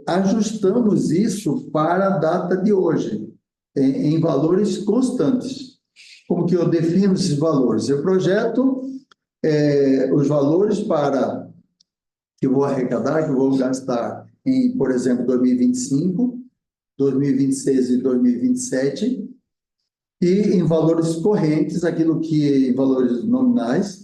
ajustamos isso para a data de hoje, em valores constantes. Como que eu defino esses valores? Eu projeto os valores para que eu vou arrecadar, que eu vou gastar em, por exemplo, 2025, 2026 e 2027, e em valores correntes, aquilo que em valores nominais,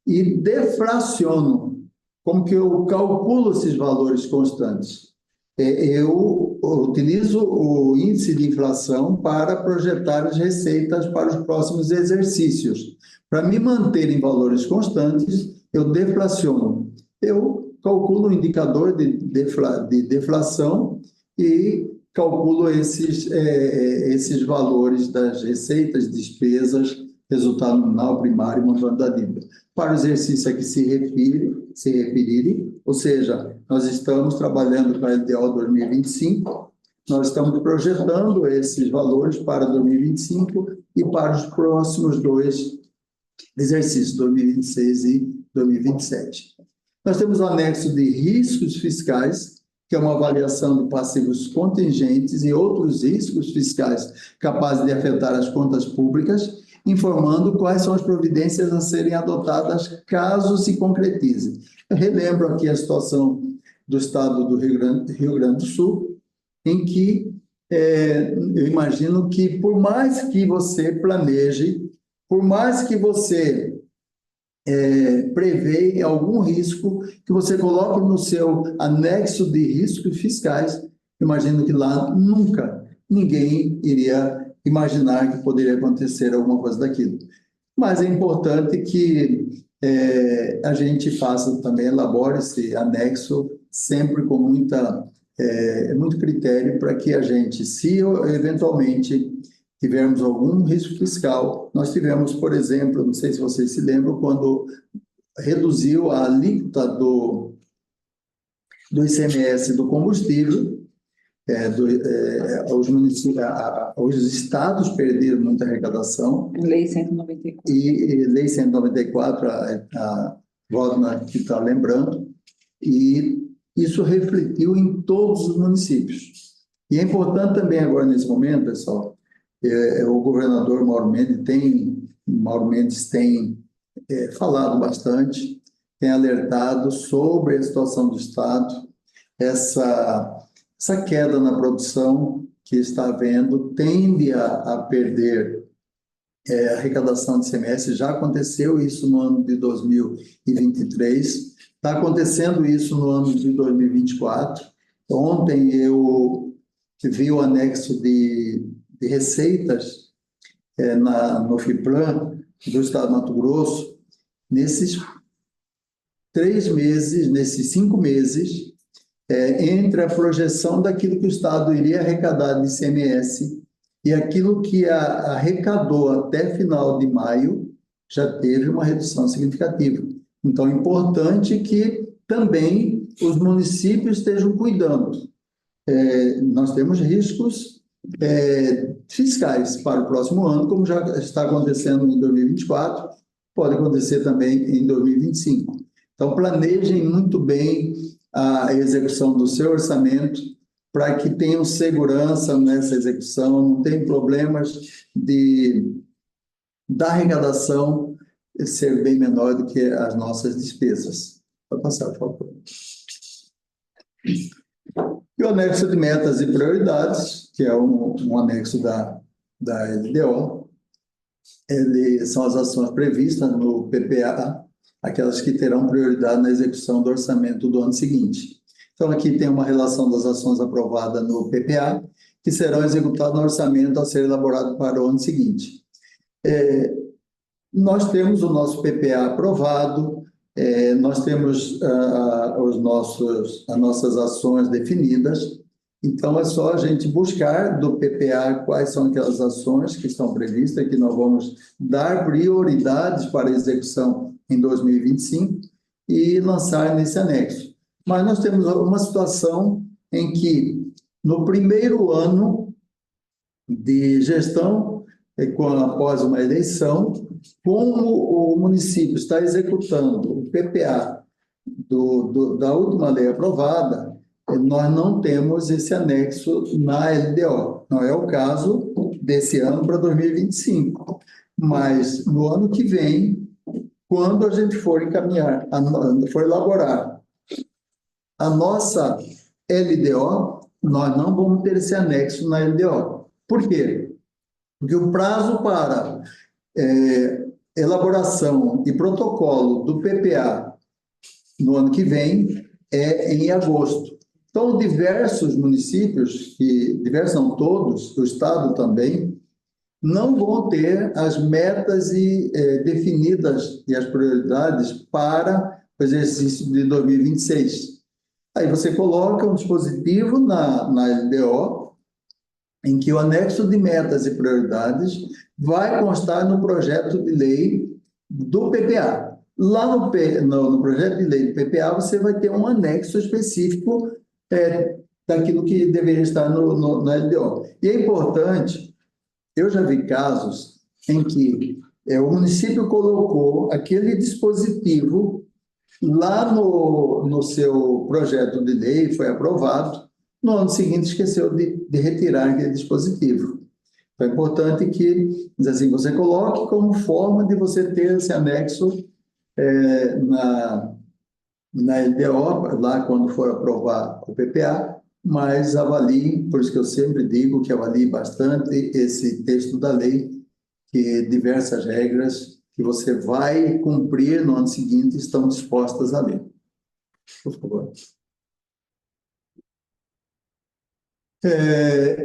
e deflaciono. Como que eu calculo esses valores constantes? Eu utilizo o índice de inflação para projetar as receitas para os próximos exercícios. Para me manter em valores constantes, eu deflaciono. Eu calculo o indicador de deflação e calculo esses valores das receitas, despesas, resultado nominal, primário e montante da dívida. Para o exercício a que se referirem, ou seja, nós estamos trabalhando para a LDO 2025, nós estamos projetando esses valores para 2025 e para os próximos dois exercícios, 2026 e 2027. Nós temos o anexo de riscos fiscais, que é uma avaliação de passivos contingentes e outros riscos fiscais capazes de afetar as contas públicas, informando quais são as providências a serem adotadas caso se concretize. Eu relembro aqui a situação do estado do Rio Grande do Sul, em que eu imagino que, por mais que você planeje, por mais que você prevê algum risco que você coloque no seu anexo de riscos fiscais, imagino que lá nunca ninguém iria imaginar que poderia acontecer alguma coisa daquilo. Mas é importante que a gente faça também, elabore esse anexo sempre com muito critério para que a gente, se eventualmente tivermos algum risco fiscal, nós tivemos, por exemplo, não sei se vocês se lembram, quando reduziu a alíquota do ICMS do combustível, os estados perderam muita arrecadação. Lei 194. E Lei 194, a Waldner que está lembrando, e isso refletiu em todos os municípios. E é importante também agora, nesse momento, pessoal, o governador Mauro Mendes tem falado bastante, tem alertado sobre a situação do estado, essa queda na produção que está havendo tende a perder a arrecadação de ICMS. Já aconteceu isso no ano de 2023, está acontecendo isso no ano de 2024. Ontem eu vi o anexo de receitas no FIPLAN do estado do Mato Grosso. 3 meses, nesses 5 meses, entre a projeção daquilo que o Estado iria arrecadar de ICMS e aquilo que arrecadou até final de maio, já teve uma redução significativa. Então, é importante que também os municípios estejam cuidando. Nós temos riscos fiscais para o próximo ano, como já está acontecendo em 2024, pode acontecer também em 2025. Então, planejem muito bem a execução do seu orçamento para que tenham segurança nessa execução, não tenham problemas da arrecadação ser bem menor do que as nossas despesas. Pode passar, por favor. E o anexo de metas e prioridades, que é um anexo da LDO, são as ações previstas no PPA, aquelas que terão prioridade na execução do orçamento do ano seguinte. Então, aqui tem uma relação das ações aprovadas no PPA, que serão executadas no orçamento a ser elaborado para o ano seguinte. Nós temos o nosso PPA aprovado, nós temos as nossas ações definidas, então é só a gente buscar do PPA quais são aquelas ações que estão previstas, que nós vamos dar prioridades para a execução em 2025 e lançar nesse anexo. Mas nós temos uma situação em que, no primeiro ano de gestão, após uma eleição, como o município está executando o PPA da última lei aprovada, nós não temos esse anexo na LDO. Não é o caso desse ano para 2025. Mas no ano que vem, quando a gente for for elaborar a nossa LDO, nós não vamos ter esse anexo na LDO. Por quê? Porque o prazo para elaboração e protocolo do PPA no ano que vem é em agosto. Então, diversos municípios, diversos não todos, o Estado também, não vão ter as metas definidas e as prioridades para o exercício de 2026. Aí você coloca um dispositivo na LDO, em que o anexo de metas e prioridades vai constar no projeto de lei do PPA. Lá no projeto de lei do PPA, você vai ter um anexo específico daquilo que deveria estar na LDO. E é importante, eu já vi casos em que o município colocou aquele dispositivo lá no seu projeto de lei, foi aprovado, no ano seguinte esqueceu de retirar aquele dispositivo. Então, é importante que, assim, você coloque como forma de você ter esse anexo na LDO, lá quando for aprovar o PPA, mas avalie, por isso que eu sempre digo que avalie bastante esse texto da lei, que diversas regras que você vai cumprir no ano seguinte estão dispostas a ler. Por favor.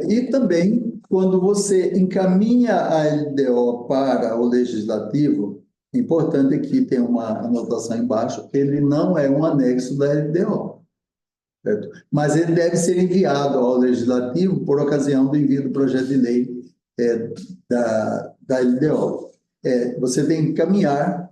E também, quando você encaminha a LDO para o Legislativo, é importante que tenha uma anotação embaixo, ele não é um anexo da LDO, certo? Mas ele deve ser enviado ao Legislativo por ocasião do envio do projeto de lei da LDO. Você tem que encaminhar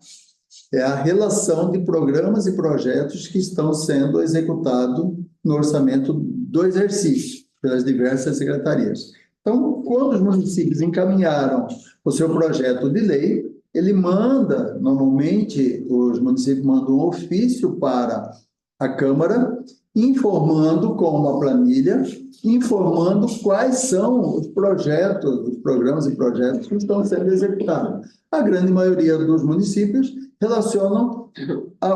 a relação de programas e projetos que estão sendo executados no orçamento do exercício, pelas diversas secretarias. Então, quando os municípios encaminharam o seu projeto de lei, ele manda, normalmente, os municípios mandam um ofício para a Câmara, informando com uma planilha, informando quais são os projetos, os programas e projetos que estão sendo executados. A grande maioria dos municípios relacionam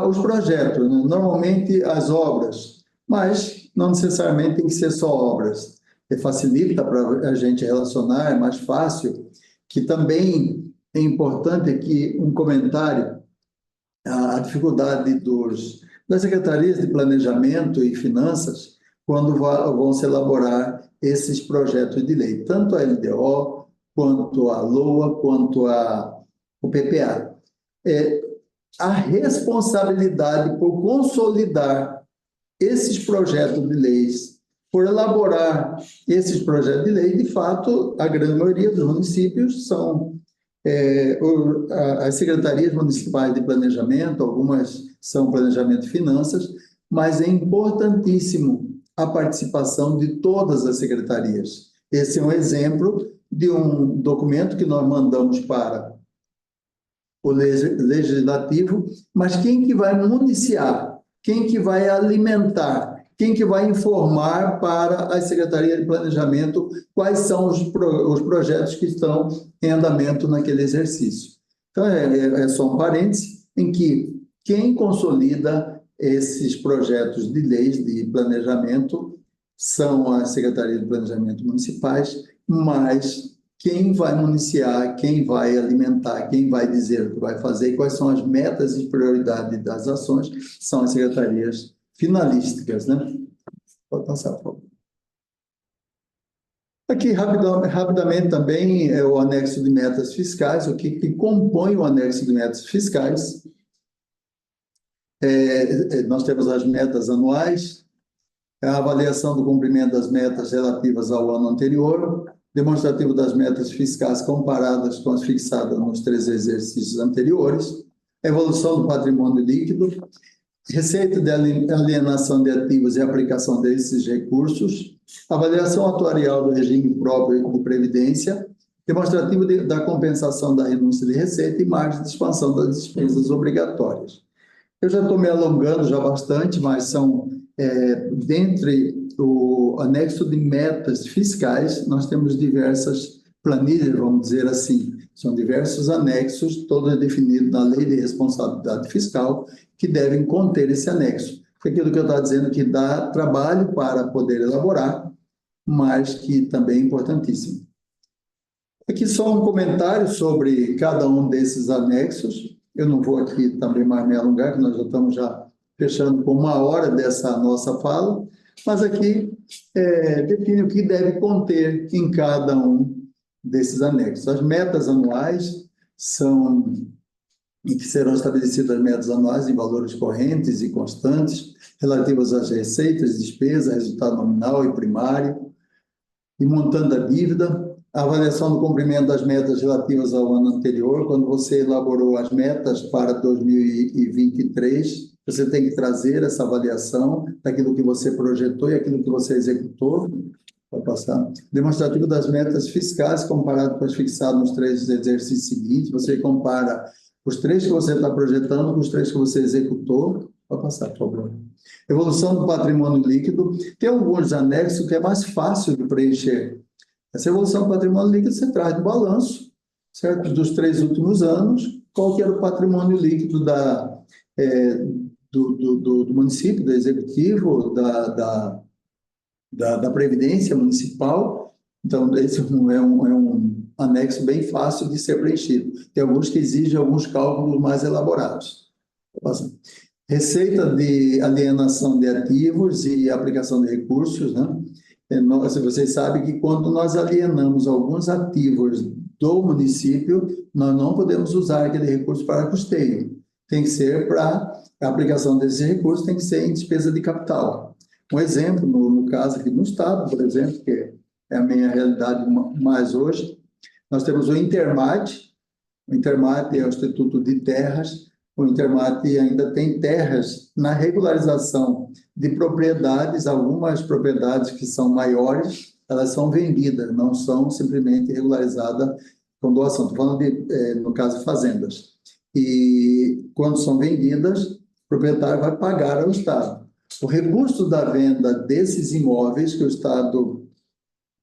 os projetos, né? Normalmente as obras, mas não necessariamente tem que ser só obras. Facilita para a gente relacionar, é mais fácil. Que também é importante aqui um comentário, a dificuldade das secretarias de planejamento e finanças quando vão se elaborar esses projetos de lei, tanto a LDO, quanto a LOA, quanto o PPA. a responsabilidade por consolidar esses projetos de leis, por elaborar esses projetos de lei, de fato, a grande maioria dos municípios são as secretarias municipais de planejamento, algumas são planejamento e finanças, mas é importantíssimo a participação de todas as secretarias. Esse é um exemplo de um documento que nós mandamos para o legislativo, mas quem que vai municiar, quem que vai alimentar, quem que vai informar para a Secretaria de Planejamento quais são os projetos que estão em andamento naquele exercício. Então, é só um parêntese em que quem consolida esses projetos de leis de planejamento são as Secretarias de Planejamento municipais, mas quem vai municiar, quem vai alimentar, quem vai dizer o que vai fazer, quais são as metas e prioridades das ações, são as secretarias finalísticas, né? Pode passar, por favor. Aqui, rapidamente, também é o anexo de metas fiscais, o que compõe o anexo de metas fiscais. Nós temos as metas anuais, a avaliação do cumprimento das metas relativas ao ano anterior, demonstrativo das metas fiscais comparadas com as fixadas nos 3 exercícios anteriores, evolução do patrimônio líquido, receita de alienação de ativos e aplicação desses recursos, avaliação atuarial do regime próprio de previdência, demonstrativo da compensação da renúncia de receita e margem de expansão das despesas obrigatórias. Eu já estou me alongando já bastante, mas são, dentre o anexo de metas fiscais, nós temos diversas planilhas, vamos dizer assim, são diversos anexos, todos definidos na Lei de Responsabilidade Fiscal, que devem conter esse anexo. Foi aquilo que eu estava dizendo, que dá trabalho para poder elaborar, mas que também é importantíssimo. Aqui só um comentário sobre cada um desses anexos. Eu não vou aqui também mais me alongar, que nós já estamos fechando com 1 hora dessa nossa fala, mas aqui define o que deve conter em cada um desses anexos. As metas anuais são em que serão estabelecidas metas anuais em valores correntes e constantes, relativas às receitas, despesas, resultado nominal e primário, e montando a dívida, a avaliação do cumprimento das metas relativas ao ano anterior. Quando você elaborou as metas para 2023, você tem que trazer essa avaliação daquilo que você projetou e aquilo que você executou. Pode passar. Demonstrativo das metas fiscais comparado com as fixadas nos 3 exercícios seguintes. Você compara os 3 que você está projetando com os 3 que você executou. Pode passar, por favor. Evolução do patrimônio líquido. Tem alguns anexos que é mais fácil de preencher. Essa evolução do patrimônio líquido você traz do balanço, certo? Dos 3 últimos anos, qual que era o patrimônio líquido do município, do executivo, da Previdência Municipal. Então, esse é um anexo bem fácil de ser preenchido. Tem alguns que exigem alguns cálculos mais elaborados. Receita de alienação de ativos e aplicação de recursos, né? Vocês sabem que quando nós alienamos alguns ativos do município, nós não podemos usar aquele recurso para custeio. Tem que ser para a aplicação desses recursos, tem que ser em despesa de capital. Um exemplo, no caso aqui no Estado, por exemplo, que é a minha realidade mais hoje, nós temos o Intermate. O Intermate é o Instituto de Terras. O Intermate ainda tem terras na regularização de propriedades, algumas propriedades que são maiores, elas são vendidas, não são simplesmente regularizadas com doação. Estou falando no caso, fazendas. E quando são vendidas, o proprietário vai pagar ao Estado. O recurso da venda desses imóveis que o Estado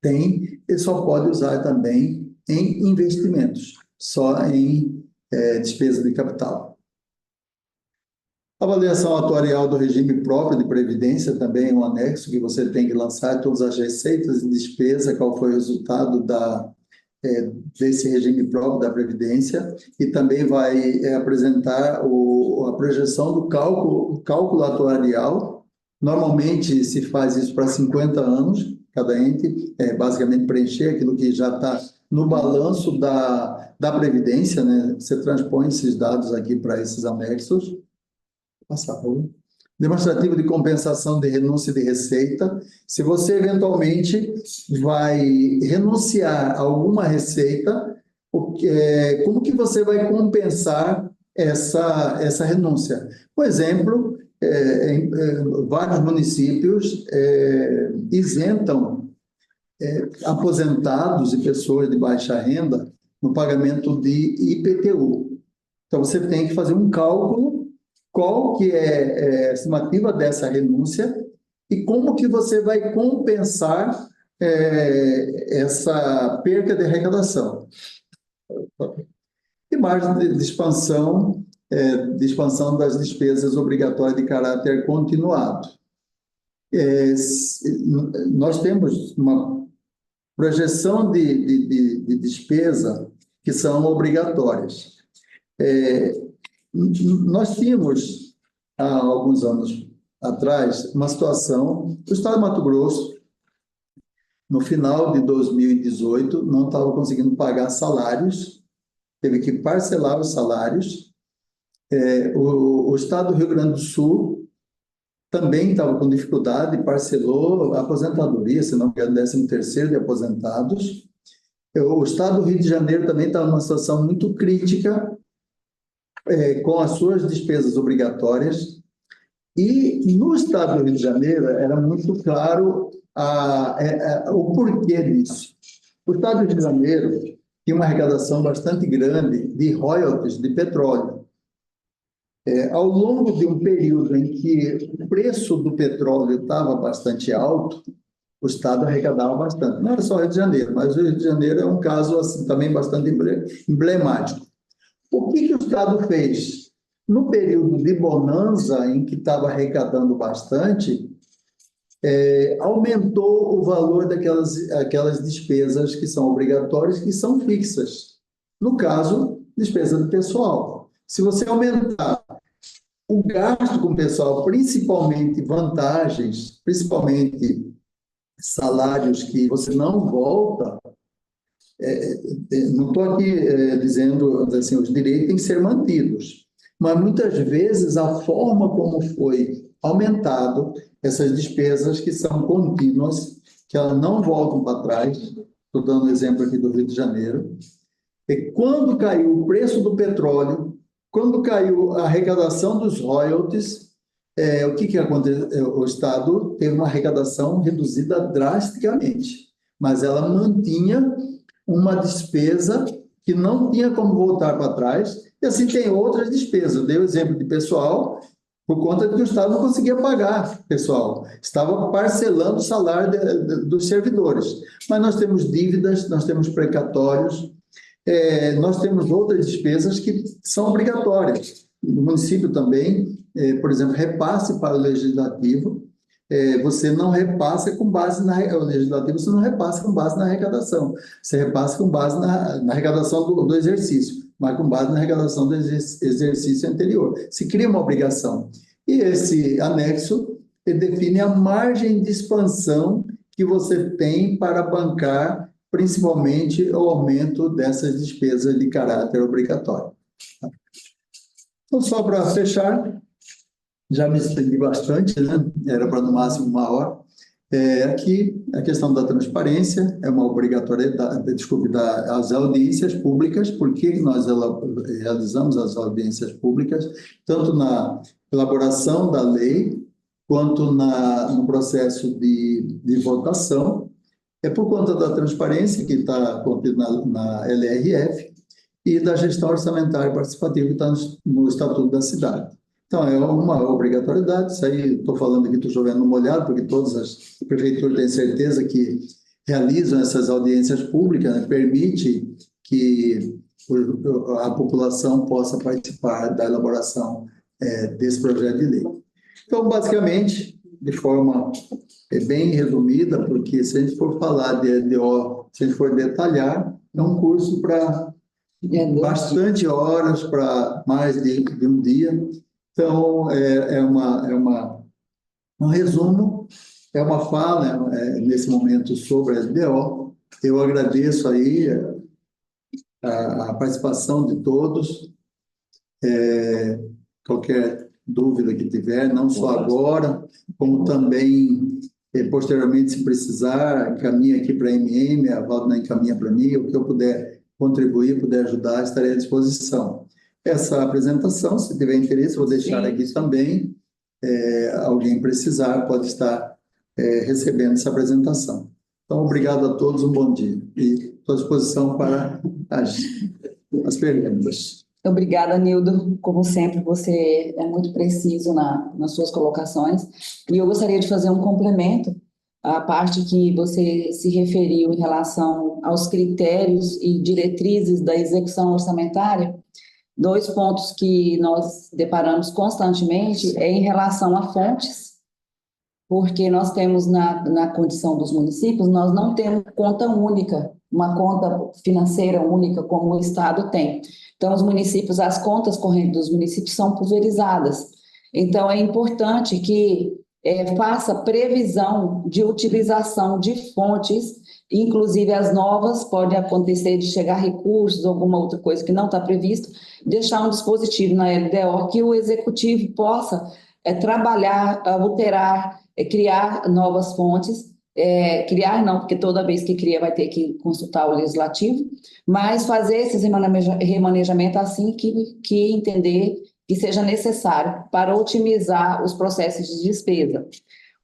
tem, ele só pode usar também em investimentos, só em despesa de capital. Avaliação atuarial do regime próprio de previdência também é um anexo que você tem que lançar todas as receitas e despesas, qual foi o resultado desse regime próprio da previdência, e também vai apresentar a projeção do cálculo atuarial. Normalmente se faz isso para 50 anos, cada ente, basicamente preencher aquilo que já está no balanço da Previdência, né? Você transpõe esses dados aqui para esses anexos. Passar, por favor. Demonstrativo de compensação de renúncia de receita. Se você eventualmente vai renunciar a alguma receita, como que você vai compensar essa renúncia? Por exemplo, vários municípios isentam aposentados e pessoas de baixa renda no pagamento de IPTU. Então, você tem que fazer um cálculo qual que é a estimativa dessa renúncia e como que você vai compensar essa perca de arrecadação. E margem de expansão das despesas obrigatórias de caráter continuado. Nós temos uma projeção de despesa que são obrigatórias. Nós tínhamos, há alguns anos atrás, uma situação, o Estado de Mato Grosso, no final de 2018, não estava conseguindo pagar salários, teve que parcelar os salários. O Estado do Rio Grande do Sul também estava com dificuldade, parcelou a aposentadoria, se não me engano, 13º de aposentados. O Estado do Rio de Janeiro também estava numa situação muito crítica, com as suas despesas obrigatórias. E no Estado do Rio de Janeiro era muito claro o porquê disso. O Estado do Rio de Janeiro tinha uma arrecadação bastante grande de royalties de petróleo. Ao longo de um período em que o preço do petróleo estava bastante alto, o Estado arrecadava bastante. Não era só o Rio de Janeiro, mas o Rio de Janeiro é um caso assim, também bastante emblemático. O que o Estado fez? No período de bonança, em que estava arrecadando bastante, aumentou o valor daquelas despesas que são obrigatórias, que são fixas. No caso, despesa do pessoal. Se você aumentar o gasto com o pessoal, principalmente vantagens, principalmente salários que você não volta, não estou aqui dizendo assim, os direitos têm que ser mantidos, mas muitas vezes a forma como foi aumentado essas despesas que são contínuas, que elas não voltam para trás, estou dando o exemplo aqui do Rio de Janeiro, e quando caiu o preço do petróleo, quando caiu a arrecadação dos royalties, o que aconteceu? O Estado teve uma arrecadação reduzida drasticamente, mas ela mantinha uma despesa que não tinha como voltar para trás, e assim tem outras despesas. Eu dei o exemplo de pessoal, por conta de que o Estado não conseguia pagar pessoal, estava parcelando o salário dos servidores. Mas nós temos dívidas, nós temos precatórios, nós temos outras despesas que são obrigatórias. No município também, por exemplo, repasse para o legislativo, você não repassa com base o legislativo, você não repassa com base na arrecadação, você repassa com base na arrecadação do exercício, mas com base na arrecadação do exercício anterior. Se cria uma obrigação. E esse anexo define a margem de expansão que você tem para bancar, principalmente, o aumento dessas despesas de caráter obrigatório. Então, só para fechar, já me estendi bastante, né? Era para no máximo 1 hora. Aqui, a questão da transparência é uma obrigatoriedade, das audiências públicas. Por que nós realizamos as audiências públicas? Tanto na elaboração da lei, quanto no processo de votação. É por conta da transparência que está contida na LRF e da gestão orçamentária participativa que está no Estatuto da Cidade. Então, é uma obrigatoriedade. Isso aí, estou falando aqui, estou chovendo no molhado, porque todas as prefeituras têm certeza que realizam essas audiências públicas, né? Permite que a população possa participar da elaboração desse projeto de lei. Então, basicamente, de forma bem resumida, porque se a gente for falar de EDO, se a gente for detalhar, é um curso para bastante horas, para mais de um dia. Então, um resumo, uma fala nesse momento sobre a EDO. Eu agradeço aí a participação de todos. Qualquer dúvida que tiver, não só agora, como também posteriormente, se precisar, encaminha aqui para a MM, a Valdina encaminha para mim, o que eu puder contribuir, puder ajudar, estarei à disposição. Essa apresentação, se tiver interesse, vou deixar aqui também. Alguém precisar, pode estar recebendo essa apresentação. Então, obrigado a todos, um bom dia. E estou à disposição para as perguntas. Obrigada, Nildo. Como sempre, você é muito preciso nas suas colocações. E eu gostaria de fazer um complemento à parte que você se referiu em relação aos critérios e diretrizes da execução orçamentária. 2 pontos que nós deparamos constantemente é em relação a fontes, porque nós temos na condição dos municípios, nós não temos conta única, uma conta financeira única como o Estado tem. Então, os municípios, as contas correntes dos municípios são pulverizadas. Então, é importante que faça previsão de utilização de fontes, inclusive as novas, pode acontecer de chegar recursos, alguma outra coisa que não está previsto, deixar um dispositivo na LDO que o executivo possa trabalhar, alterar, criar novas fontes, criar não, porque toda vez que cria vai ter que consultar o legislativo, mas fazer esses remanejamentos assim que entender que seja necessário para otimizar os processos de despesa.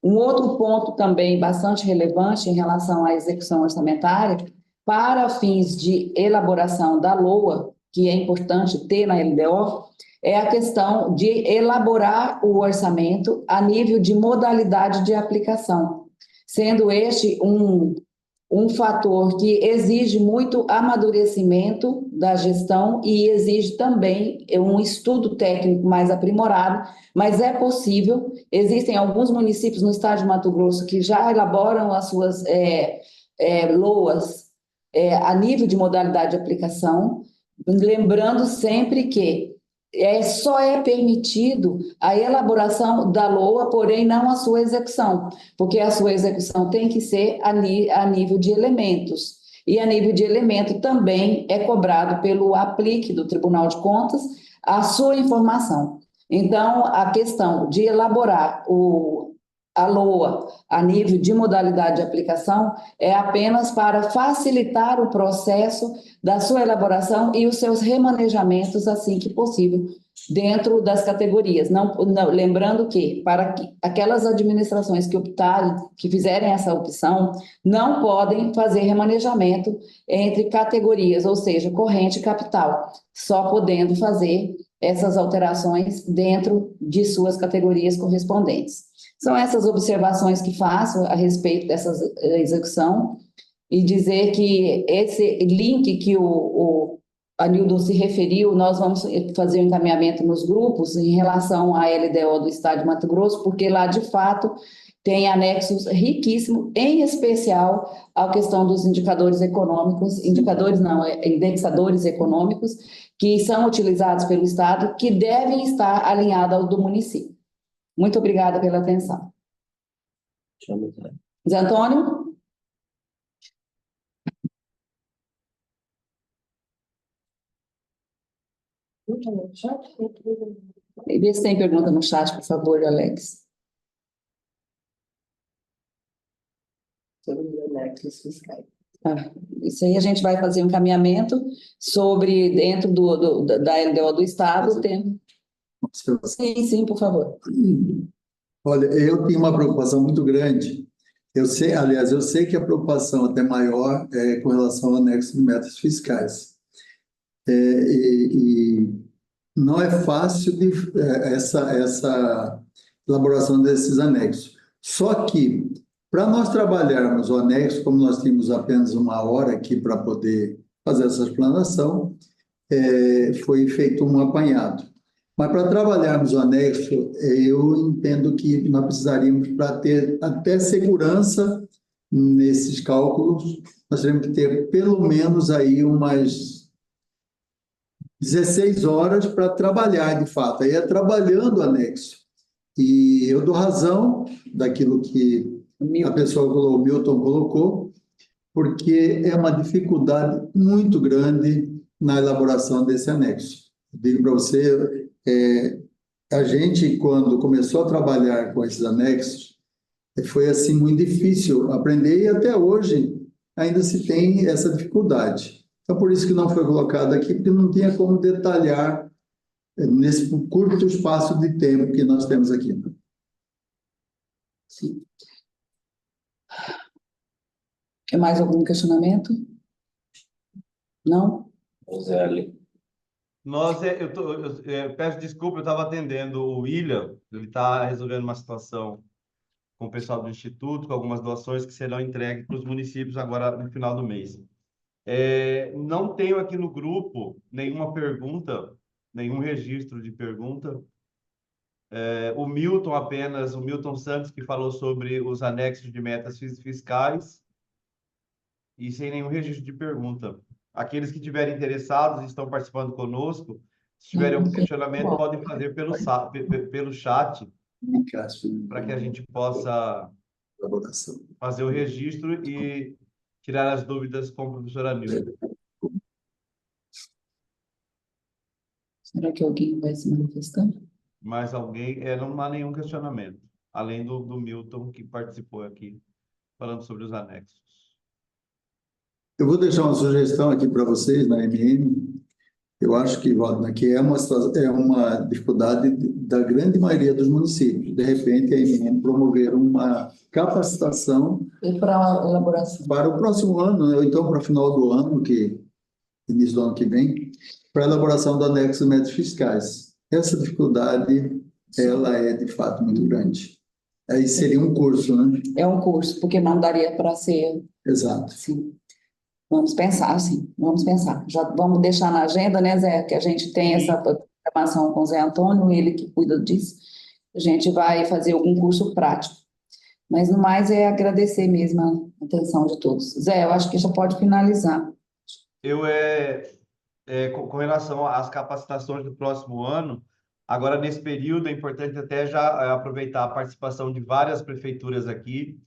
Um outro ponto também bastante relevante em relação à execução orçamentária, para fins de elaboração da LOA, que é importante ter na LDO, é a questão de elaborar o orçamento a nível de modalidade de aplicação, sendo este um fator que exige muito amadurecimento da gestão e exige também um estudo técnico mais aprimorado, mas é possível. Existem alguns municípios no estado de Mato Grosso que já elaboram as suas LOAs a nível de modalidade de aplicação, lembrando sempre que só é permitido a elaboração da LOA, porém não a sua execução, porque a sua execução tem que ser a nível de elementos. E a nível de elemento também é cobrado pelo aplique do Tribunal de Contas a sua informação. Então, a questão de elaborar a LOA a nível de modalidade de aplicação é apenas para facilitar o processo da sua elaboração e os seus remanejamentos assim que possível dentro das categorias. Não, lembrando que para aquelas administrações que optarem, que fizerem essa opção, não podem fazer remanejamento entre categorias, ou seja, corrente e capital, só podendo fazer essas alterações dentro de suas categorias correspondentes. São essas observações que faço a respeito dessa execução e dizer que esse link que o Anildo se referiu, nós vamos fazer um encaminhamento nos grupos em relação à LDO do Estado de Mato Grosso, porque lá, de fato, tem anexos riquíssimos, em especial a questão dos indicadores econômicos, indexadores econômicos, que são utilizados pelo Estado, que devem estar alinhados ao do município. Muito obrigada pela atenção. Zé Antônio? Vê se tem pergunta no chat, por favor, Alex. Sobre os anexos fiscais. Isso aí a gente vai fazer um encaminhamento sobre, dentro da LDO do Estado, tem... Sim, por favor. Olha, eu tenho uma preocupação muito grande. Eu sei que a preocupação até maior é com relação ao anexo de metas fiscais. E não é fácil essa elaboração desses anexos. Só que, para nós trabalharmos o anexo, como nós temos apenas 1 hora aqui para poder fazer essa explanação, foi feito um apanhado. Mas para trabalharmos o anexo, eu entendo que nós precisaríamos, para ter até segurança nesses cálculos, nós teríamos que ter pelo menos aí umas 16 horas para trabalhar, de fato. Aí é trabalhando o anexo. E eu dou razão daquilo que a pessoa o Milton colocou, porque é uma dificuldade muito grande na elaboração desse anexo. Digo para você, a gente, quando começou a trabalhar com esses anexos, foi assim muito difícil aprender e até hoje ainda se tem essa dificuldade. Então, por isso que não foi colocado aqui, porque não tinha como detalhar nesse curto espaço de tempo que nós temos aqui. Sim. Mais algum questionamento? Não? Zé, Eu peço desculpa, eu estava atendendo o William, ele está resolvendo uma situação com o pessoal do Instituto, com algumas doações que serão entregues para os municípios agora no final do mês. Não tenho aqui no grupo nenhuma pergunta, nenhum registro de pergunta. O Milton Santos, que falou sobre os anexos de metas fiscais, e sem nenhum registro de pergunta. Aqueles que estiverem interessados e estão participando conosco, se tiverem algum questionamento, podem fazer pelo chat, para que a gente possa fazer o registro e tirar as dúvidas com a professora Nilda. Será que alguém vai se manifestar? Mais alguém? Não há nenhum questionamento, além do Milton, que participou aqui, falando sobre os anexos. Eu vou deixar uma sugestão aqui para vocês na MM. Eu acho que, Waldner, que é uma dificuldade da grande maioria dos municípios. De repente, a MM promover uma capacitação E para a elaboração? para o próximo ano, né? Ou então para o final do ano, início do ano que vem, para a elaboração do anexo de metas fiscais. Essa dificuldade, ela é, de fato, muito grande. Aí seria um curso, né? É um curso, porque não daria para ser... Exato. Sim. Vamos pensar, sim, vamos pensar. Já vamos deixar na agenda, né, Zé, que a gente tem essa programação com o Zé Antônio, ele que cuida disso. A gente vai fazer algum curso prático. Mas, no mais, é agradecer mesmo a atenção de todos. Zé, eu acho que já pode finalizar. Com relação às capacitações do próximo ano, agora, nesse período, é importante até já aproveitar a participação de várias prefeituras aqui.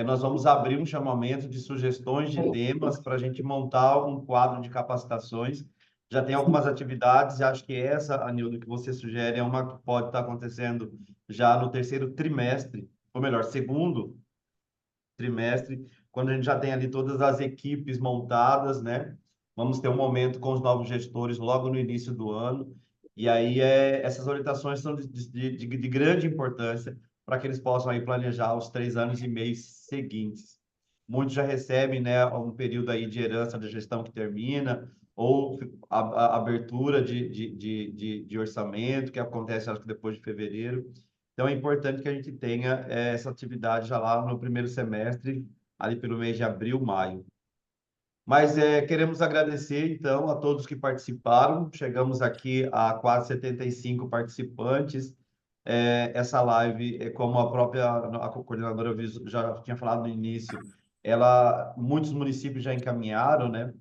Nós vamos abrir um chamamento de sugestões de temas para a gente montar um quadro de capacitações. Já tem algumas atividades, e acho que essa, Anildo, que você sugere, é uma que pode estar acontecendo já no terceiro trimestre, ou melhor, segundo trimestre, quando a gente já tem ali todas as equipes montadas, né? Vamos ter um momento com os novos gestores logo no início do ano, e aí essas orientações são de grande importância para que eles possam aí planejar os 3 anos e meio seguintes. Muitos já recebem, né, um período aí de herança da gestão que termina, ou a abertura de orçamento, que acontece, acho que depois de fevereiro. Então, é importante que a gente tenha essa atividade já lá no primeiro semestre, ali pelo mês de abril, maio. Mas queremos agradecer, então, a todos que participaram. Chegamos aqui a quase 75 participantes. Essa live, como a coordenadora já tinha falado no início, muitos municípios já encaminharam, né?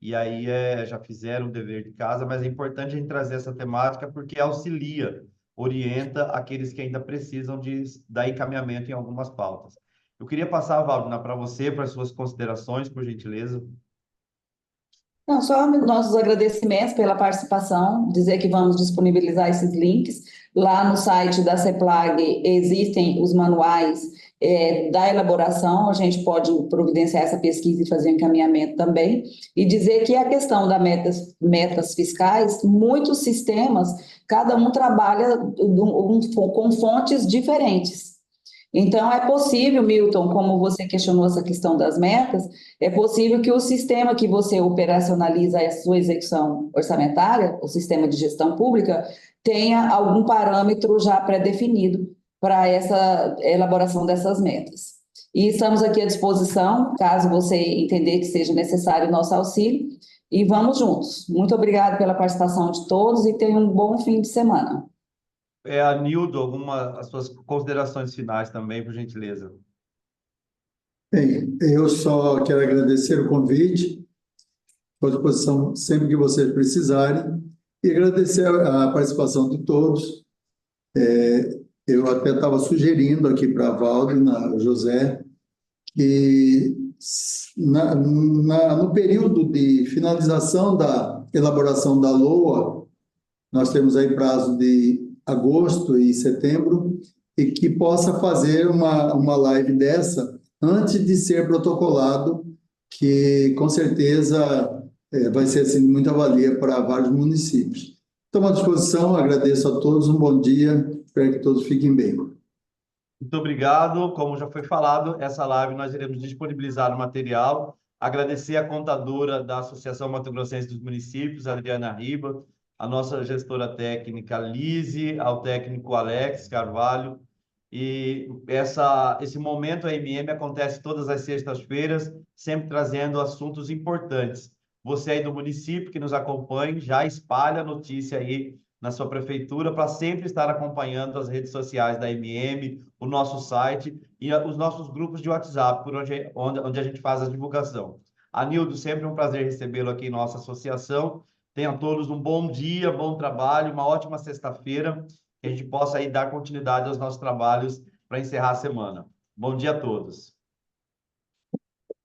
E aí já fizeram o dever de casa, mas é importante a gente trazer essa temática porque auxilia, orienta aqueles que ainda precisam dar encaminhamento em algumas pautas. Eu queria passar, Waldner, para você, para as suas considerações, por gentileza. Não, só nossos agradecimentos pela participação, dizer que vamos disponibilizar esses links. Lá no site da CEPLAG existem os manuais da elaboração, a gente pode providenciar essa pesquisa e fazer encaminhamento também. E dizer que a questão das metas fiscais, muitos sistemas, cada um trabalha com fontes diferentes. Então, é possível, Milton, como você questionou essa questão das metas, é possível que o sistema que você operacionaliza a sua execução orçamentária, o sistema de gestão pública, tenha algum parâmetro já pré-definido para essa elaboração dessas metas. E estamos aqui à disposição, caso você entender que seja necessário o nosso auxílio, e vamos juntos. Muito obrigada pela participação de todos e tenham um bom fim de semana. Anildo, as suas considerações finais também, por gentileza. Bem, eu só quero agradecer o convite, estou à disposição sempre que vocês precisarem, e agradecer a participação de todos. Eu até estava sugerindo aqui para a Waldner, José, que no período de finalização da elaboração da LOA, nós temos aí prazo de agosto e setembro, e que possa fazer uma live dessa antes de ser protocolado, que com certeza vai ser assim, de muita valia para vários municípios. Estou à disposição, agradeço a todos, um bom dia, espero que todos fiquem bem. Muito obrigado. Como já foi falado, essa live nós iremos disponibilizar o material. Agradecer à contadora da Associação Mato Grossense dos Municípios, Adriana Riba, a nossa gestora técnica, Lise, ao técnico Alex Carvalho. E esse momento AMM acontece todas as sextas-feiras, sempre trazendo assuntos importantes. Você aí do município que nos acompanhe, já espalha a notícia aí na sua prefeitura para sempre estar acompanhando as redes sociais da AMM, o nosso site e os nossos grupos de WhatsApp, por onde a gente faz a divulgação. Anildo, sempre um prazer recebê-lo aqui em nossa associação. Tenham todos um bom dia, bom trabalho, uma ótima sexta-feira, que a gente possa aí dar continuidade aos nossos trabalhos para encerrar a semana. Bom dia a todos.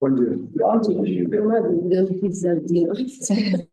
Bom dia. Ótimo, uma dúvida, eu não fiz